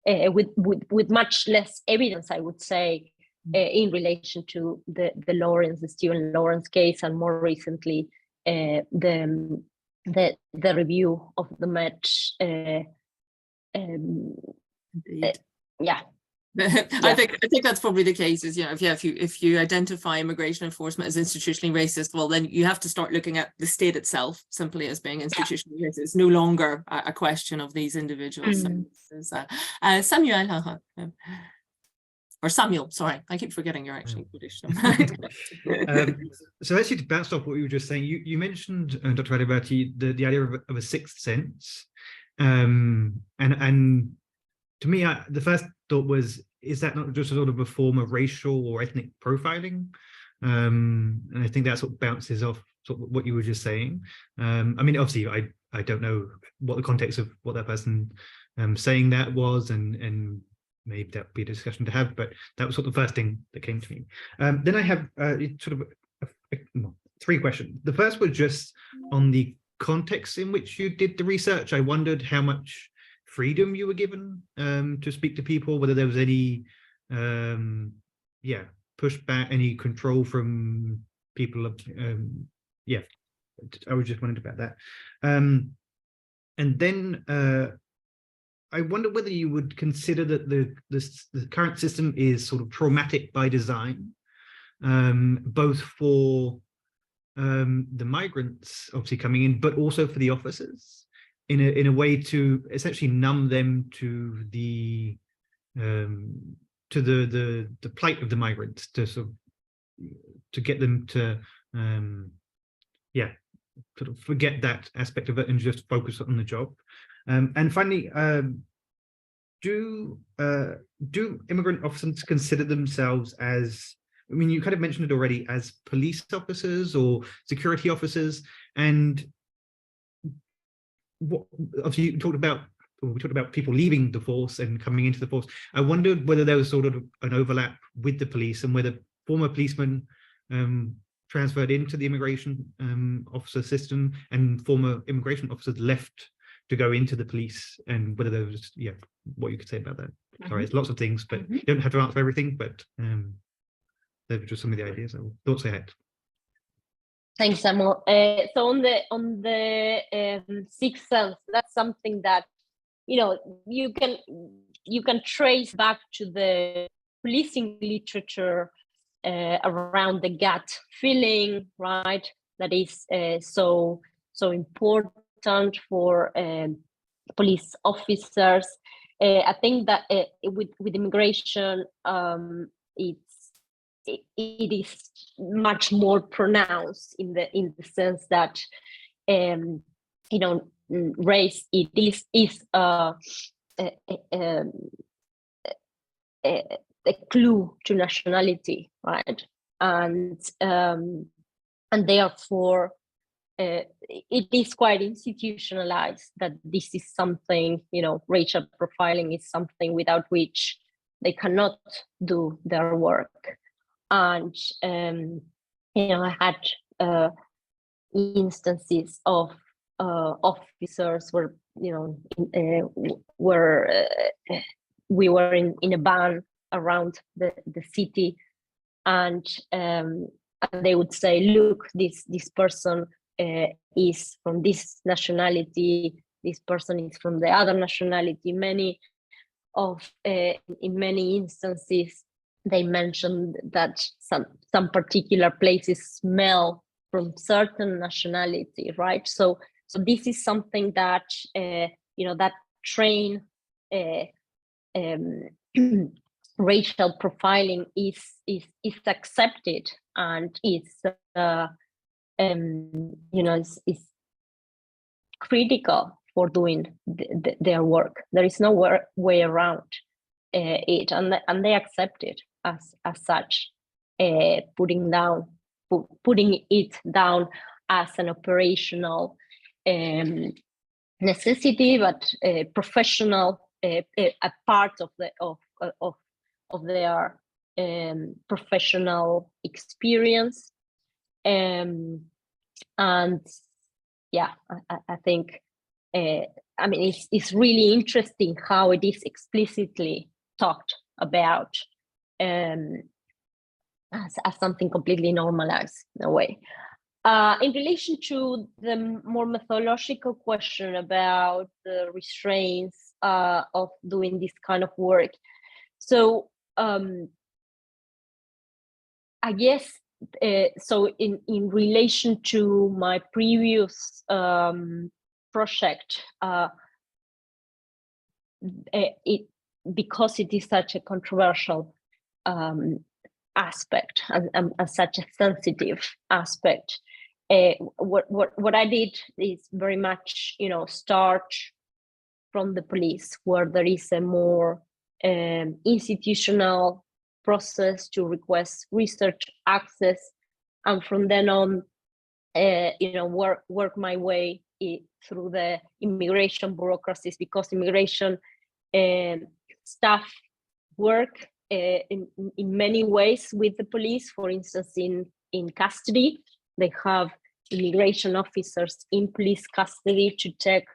with much less evidence, I would say, in relation to the Stephen Lawrence case, and more recently the review of the Met. Yeah. I think that's probably the case. Is if you identify immigration enforcement as institutionally racist, well, then you have to start looking at the state itself simply as being institutionally racist. It's no longer a question of these individuals. Samuel, or Samuel, sorry, I keep forgetting you're actually British. So actually, to bounce off what you were just saying, you mentioned, Dr. Aliverti, the idea of a sixth sense, and to me, the first thought was, is that not just a sort of a form of racial or ethnic profiling? And I think that sort of bounces off sort of what you were just saying. I mean, obviously, I don't know what the context of what that person saying that was, and maybe that would be a discussion to have, but that was sort of the first thing that came to me. Then I have sort of three questions. The first was just on the context in which you did the research. I wondered how much freedom you were given to speak to people, whether there was any pushback, any control from people. I was just wondering about that. And then I wonder whether you would consider that the current system is sort of traumatic by design, both for the migrants obviously coming in, but also for the officers, in a way to essentially numb them to the plight of the migrants, to sort of to get them to sort of forget that aspect of it and just focus on the job. And finally, do immigrant officers consider themselves as, I mean, you kind of mentioned it already, as police officers or security officers? And what, obviously, we talked about people leaving the force and coming into the force. I wondered whether there was sort of an overlap with the police, and whether former policemen transferred into the immigration officer system, and former immigration officers left to go into the police, and whether there was, what you could say about that. Sorry, it's lots of things, but you don't have to answer everything, but those were just some of the ideas, thoughts I had. Thanks, Samuel. So on the sixth sense, that's something that you can trace back to the policing literature around the gut feeling, right? That is so important important for police officers. I think that with immigration, it is much more pronounced in the sense that race is a clue to nationality, right? And therefore it is quite institutionalized that this is something, racial profiling is something without which they cannot do their work. And I had instances of officers where we were in a van around the city, and they would say, look, this person is from this nationality, this person is from the other nationality. In many instances, they mentioned that some particular places smell from certain nationality, right? So this is something that that train racial profiling is accepted, and it's is critical for doing their work. There is no way around it, and they accept it as such, putting it down as an operational necessity, but professional, a part of their professional experience. And yeah, I think it's really interesting how it is explicitly talked about as something completely normalized in a way. In relation to the more methodological question about the restraints of doing this kind of work, so I guess so in relation to my previous project, because it is such a controversial aspect and such a sensitive aspect, what I did is very much start from the police, where there is a more institutional process to request research access, and from then on work my way through the immigration bureaucracies, because immigration staff work in many ways with the police. For instance, in custody, they have immigration officers in police custody to check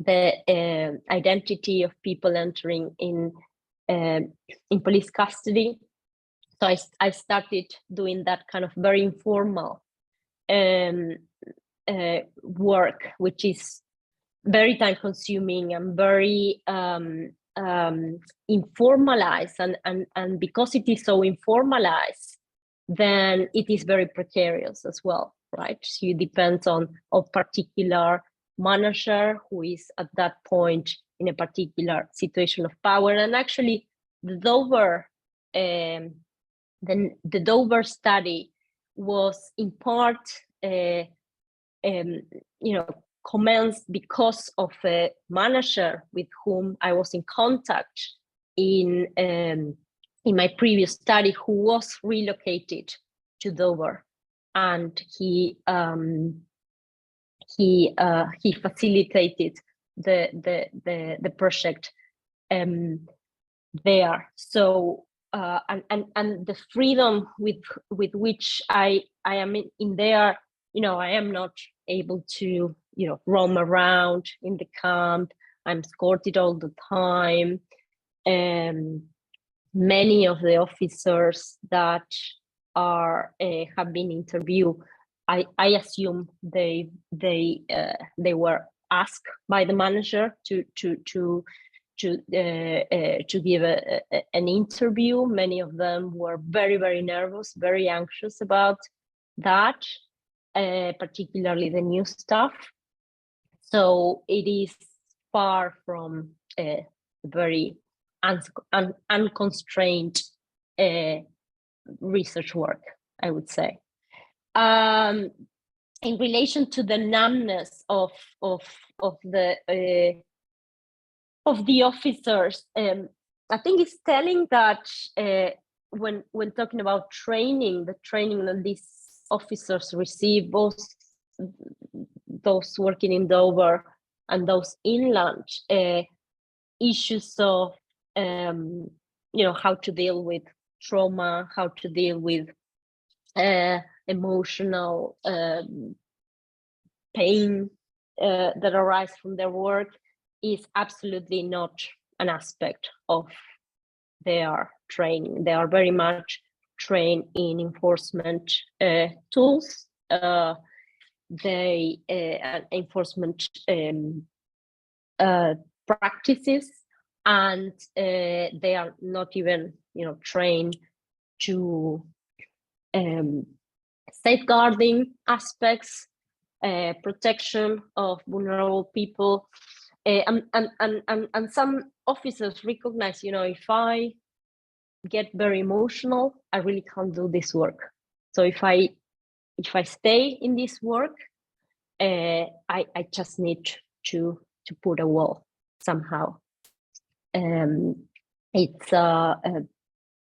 the identity of people entering in police custody. So I started doing that kind of very informal work, which is very time consuming and very informalized, and because it is so informalized, then it is very precarious as well, right? So it depends on a particular manager who is at that point in a particular situation of power. And actually the Dover study was in part commenced because of a manager with whom I was in contact in my previous study, who was relocated to Dover, and he facilitated the project there. So and the freedom with which I am in there, I am not able to roam around in the camp. I'm escorted all the time. Many of the officers that have been interviewed, I assume they were asked by the manager to give an interview. Many of them were very, very nervous, very anxious about that. particularly the new staff. So it is far from very unconstrained research work, I would say. In relation to the numbness of the officers, I think it's telling that when talking about training, the training that these officers receive, both those working in Dover and those inland, issues of how to deal with trauma, how to deal with emotional pain that arise from their work is absolutely not an aspect of their training. They are very much trained in enforcement tools, enforcement practices, and they are not even trained to safeguarding aspects, protection of vulnerable people, and some officers recognize, if I get very emotional, I really can't do this work. So if I stay in this work, I just need to put a wall somehow. It's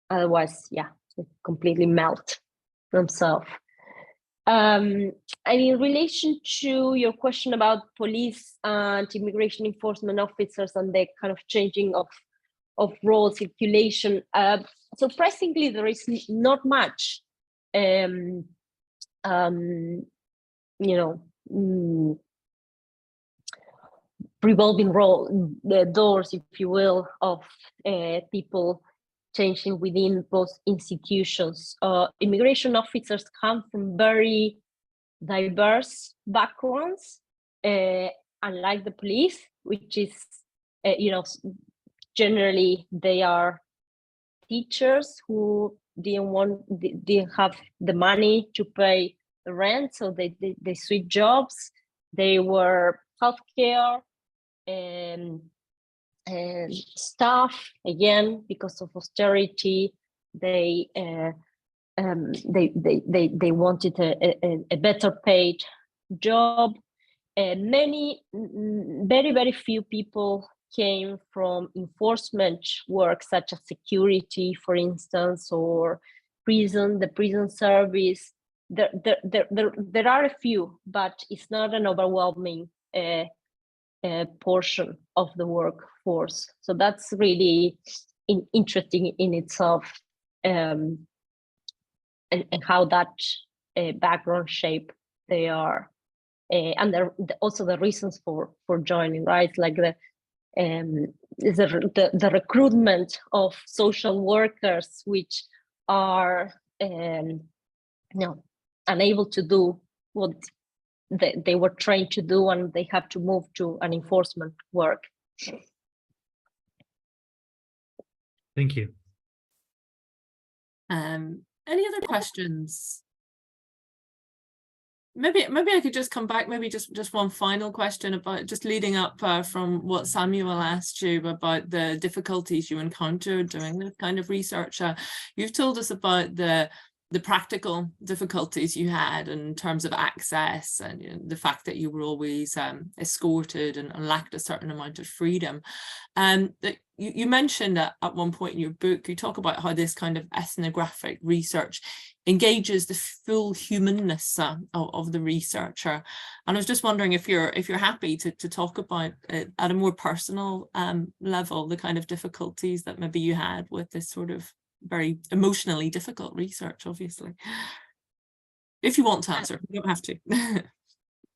otherwise, it completely melt themselves. And in relation to your question about police and immigration enforcement officers and the kind of changing of role circulation, surprisingly, there is not much, revolving the doors, if you will, of people changing within both institutions. Immigration officers come from very diverse backgrounds, unlike the police, which is, generally they are teachers who didn't have the money to pay the rent, so they switched jobs. They were healthcare and staff, again, because of austerity. They wanted a better paid job. Many, very, very few people came from enforcement work, such as security, for instance, or the prison service. There are a few, but it's not an overwhelming portion of the workforce. So that's really interesting in itself, and how that background shape they are, and also the reasons for joining, right? Like the recruitment of social workers, which are unable to do what they were trained to do, and they have to move to an enforcement work. Thank you. Any other questions? Maybe I could just come back, maybe just one final question about just leading up from what Samuel asked you about the difficulties you encountered doing this kind of research. You've told us about the practical difficulties you had in terms of access, and the fact that you were always escorted and lacked a certain amount of freedom. And you mentioned at one point in your book, you talk about how this kind of ethnographic research engages the full humanness of the researcher. And I was just wondering if you're happy to talk about it at a more personal level, the kind of difficulties that maybe you had with this sort of very emotionally difficult research, obviously. If you want to answer, you don't have to.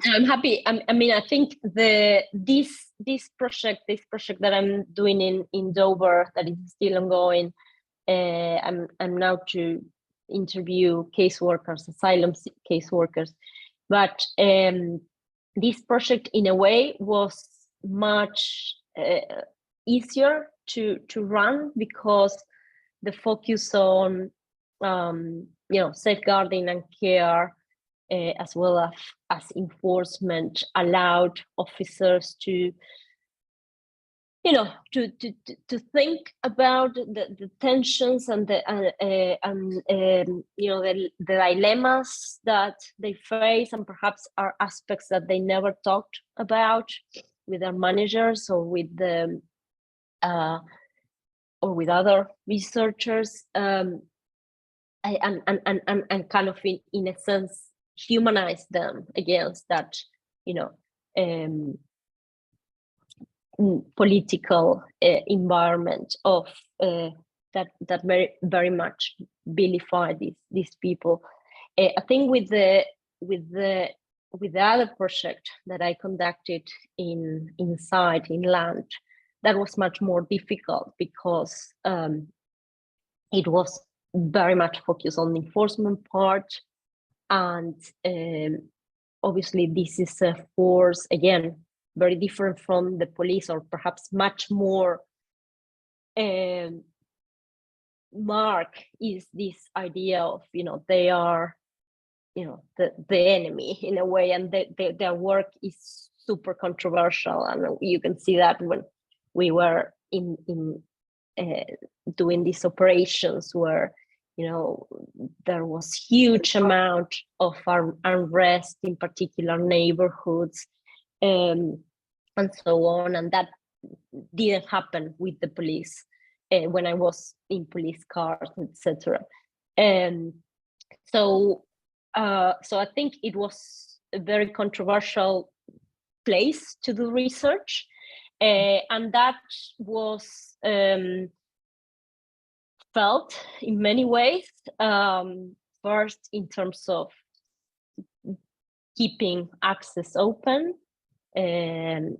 I'm happy. I mean, I think this project that I'm doing in Dover, that is still ongoing, I'm now to interview caseworkers, asylum caseworkers, but this project in a way was much easier to run, because the focus on safeguarding and care as well as enforcement, allowed officers to, to think about the tensions and the dilemmas that they face, and perhaps are aspects that they never talked about with their managers or with the or with other researchers, and kind of in a sense humanize them against that, political environment of that very much vilify these people. I think with the other project that I conducted inside inland, that was much more difficult because it was very much focused on the enforcement part, and obviously this is a force, again, very different from the police, or perhaps much more mark is this idea of, they are, the enemy in a way, and their work is super controversial. And you can see that when we were in doing these operations where, there was huge amount of unrest in particular neighborhoods, and so on, and that didn't happen with the police when I was in police cars, etc. So I think it was a very controversial place to do research, and that was felt in many ways. First, in terms of keeping access open, and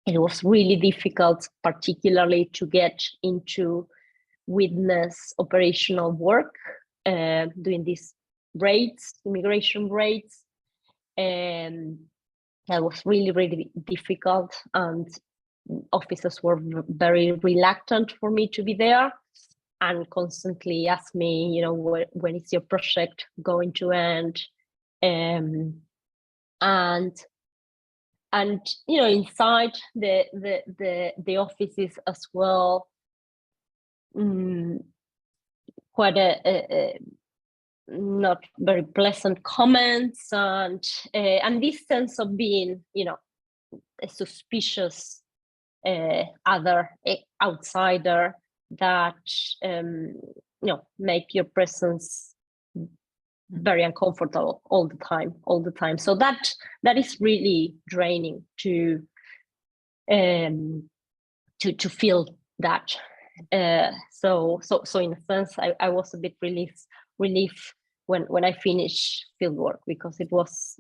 it was really difficult, particularly to get into witness operational work, doing these raids, immigration raids, and that was really, really difficult, and officers were very reluctant for me to be there and constantly asked me, when is your project going to end? And inside the offices as well, quite a not very pleasant comments, and this sense of being, a suspicious other outsider that make your presence very uncomfortable all the time. So that is really draining to feel that. So in a sense, I was a bit relief when I finished fieldwork, because it was,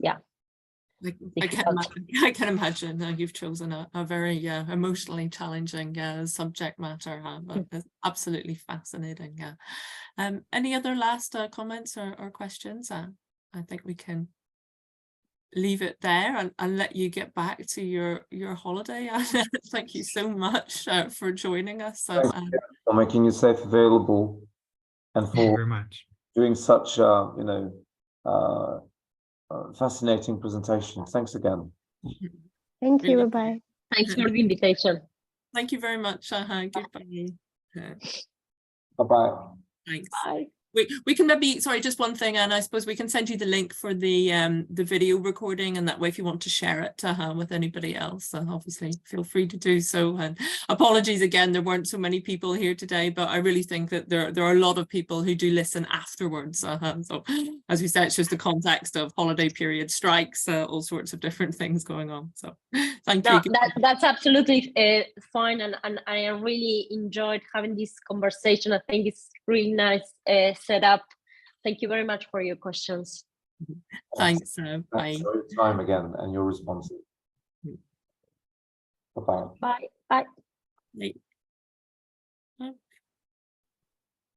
I can imagine you've chosen a very emotionally challenging subject matter, but it's absolutely fascinating. Any other last comments or questions? I think we can leave it there and let you get back to your holiday. Thank you so much for joining us. For making yourself available and Thank you for very much. doing such fascinating presentation. Thanks again. Thank you. Really. Bye. Thanks for the invitation. Thank you very much. Goodbye. Bye-bye. Thanks. Bye. We can maybe, sorry, just one thing, and I suppose we can send you the link for the video recording, and that way if you want to share it with anybody else, obviously feel free to do so. And apologies again, there weren't so many people here today, but I really think that there are a lot of people who do listen afterwards. So as we said, it's just the context of holiday period, strikes, all sorts of different things going on. So thank you. That's absolutely fine, and I really enjoyed having this conversation. I think it's really nice set up. Thank you very much for your questions. Thanks. Bye. For your time again and your responses. Bye-bye. Bye. Bye.